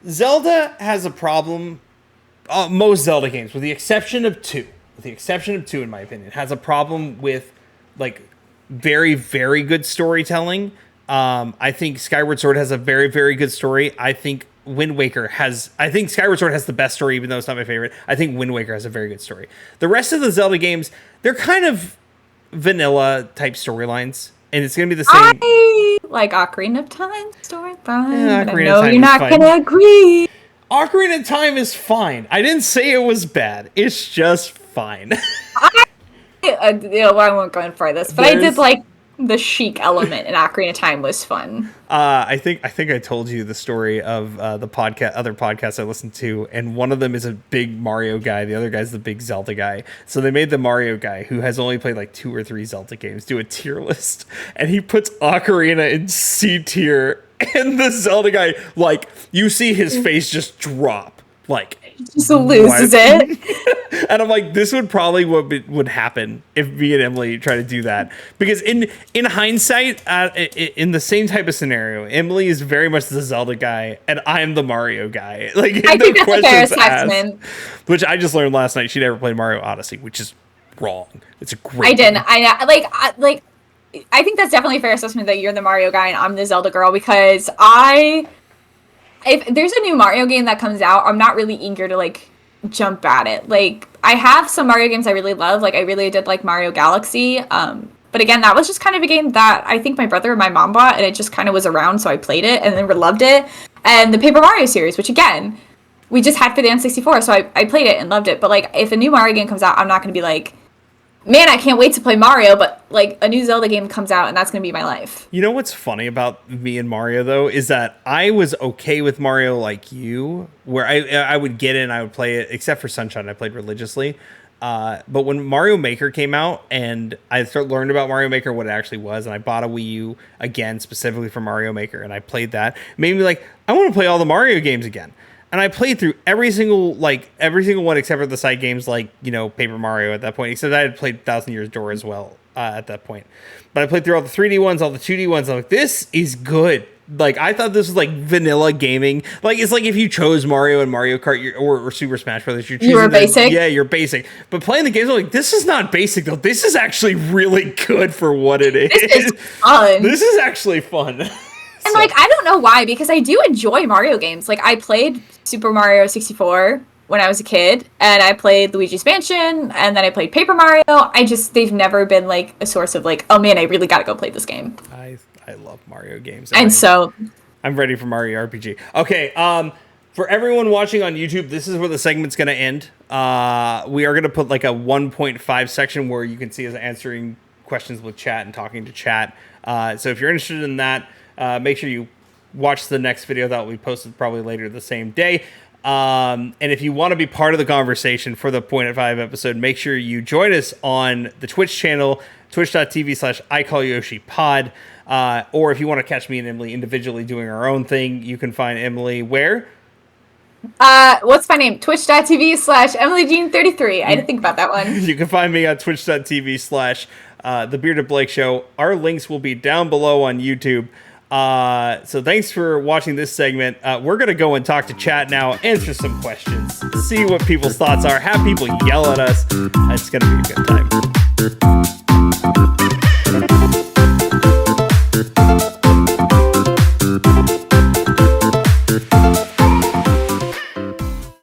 Zelda has a problem. Most Zelda games, with the exception of two, in my opinion, has a problem with, like, very, very good storytelling. I think Skyward Sword has a very, very good story. I think Skyward Sword has the best story, even though it's not my favorite. I think Wind Waker has a very good story. The rest of the Zelda games, they're kind of vanilla type storylines, and it's going to be the same. I like Ocarina of Time storyline. Yeah, I know you're not going to agree. Ocarina of Time is fine. I didn't say it was bad. It's just fine. I won't go in for this, but I did like the chic element in Ocarina of Time was fun. I think I told you the story of the other podcasts I listened to, and one of them is a big Mario guy. The other guy's the big Zelda guy. So they made the Mario guy, who has only played like 2 or 3 Zelda games, do a tier list, and he puts Ocarina in C tier, and the Zelda guy, like, you see his face just drop, like. Just loses it. And I'm like, this would probably would happen if me and Emily try to do that, because in hindsight, in the same type of scenario, Emily is very much the Zelda guy and I'm the Mario guy. Like, I think that's a fair assessment. Which I just learned last night. She never played Mario Odyssey, which is wrong. It's a great. I didn't. I think that's definitely a fair assessment that you're the Mario guy and I'm the Zelda girl, because if there's a new Mario game that comes out, I'm not really eager to, like, jump at it. Like, I have some Mario games I really love. Like, I really did like Mario Galaxy. But again, that was just kind of a game that I think my brother and my mom bought, and it just kind of was around, so I played it and then loved it. And the Paper Mario series, which, again, we just had for the N64, so I played it and loved it. But, like, if a new Mario game comes out, I'm not going to be like, man, I can't wait to play Mario, but, like, a new Zelda game comes out, and that's going to be my life. You know what's funny about me and Mario, though, is that I was okay with Mario like you, where I would get in, I would play it, except for Sunshine, I played religiously. But when Mario Maker came out, and I learned about Mario Maker, what it actually was, and I bought a Wii U, again, specifically for Mario Maker, and I played that, it made me like, I want to play all the Mario games again. And I played through every single one except for the side games, like, you know, Paper Mario at that point. Except I had played Thousand Years Door as well at that point. But I played through all the 3D ones, all the 2D ones. I'm like, this is good. Like, I thought this was like vanilla gaming. Like, it's like if you chose Mario and Mario Kart or Super Smash Brothers, you were basic. Yeah, you're basic. But playing the games, I'm like, this is not basic though. This is actually really good for what it is. This is fun. This is actually fun. And, like, I don't know why, because I do enjoy Mario games. Like, I played Super Mario 64 when I was a kid, and I played Luigi's Mansion, and then I played Paper Mario. They've never been, like, a source of, like, oh man, I really gotta go play this game. I love Mario games. And so I'm ready for Mario RPG. Okay, for everyone watching on YouTube, this is where the segment's gonna end. We are gonna put, like, a 1.5 section where you can see us answering questions with chat and talking to chat. So if you're interested in that, make sure you watch the next video that will be posted probably later the same day. And if you want to be part of the conversation for the Point at 5 episode, make sure you join us on the Twitch channel, twitch.tv/ICallYoshiPod. Or if you want to catch me and Emily individually doing our own thing, you can find Emily where? What's my name? Twitch.tv/EmilyJean33. I had to think about that one. You can find me on twitch.tv/The Bearded Blake Show. Our links will be down below on YouTube. So thanks for watching this segment. We're going to go and talk to chat now, answer some questions, see what people's thoughts are, have people yell at us. It's going to be a good time.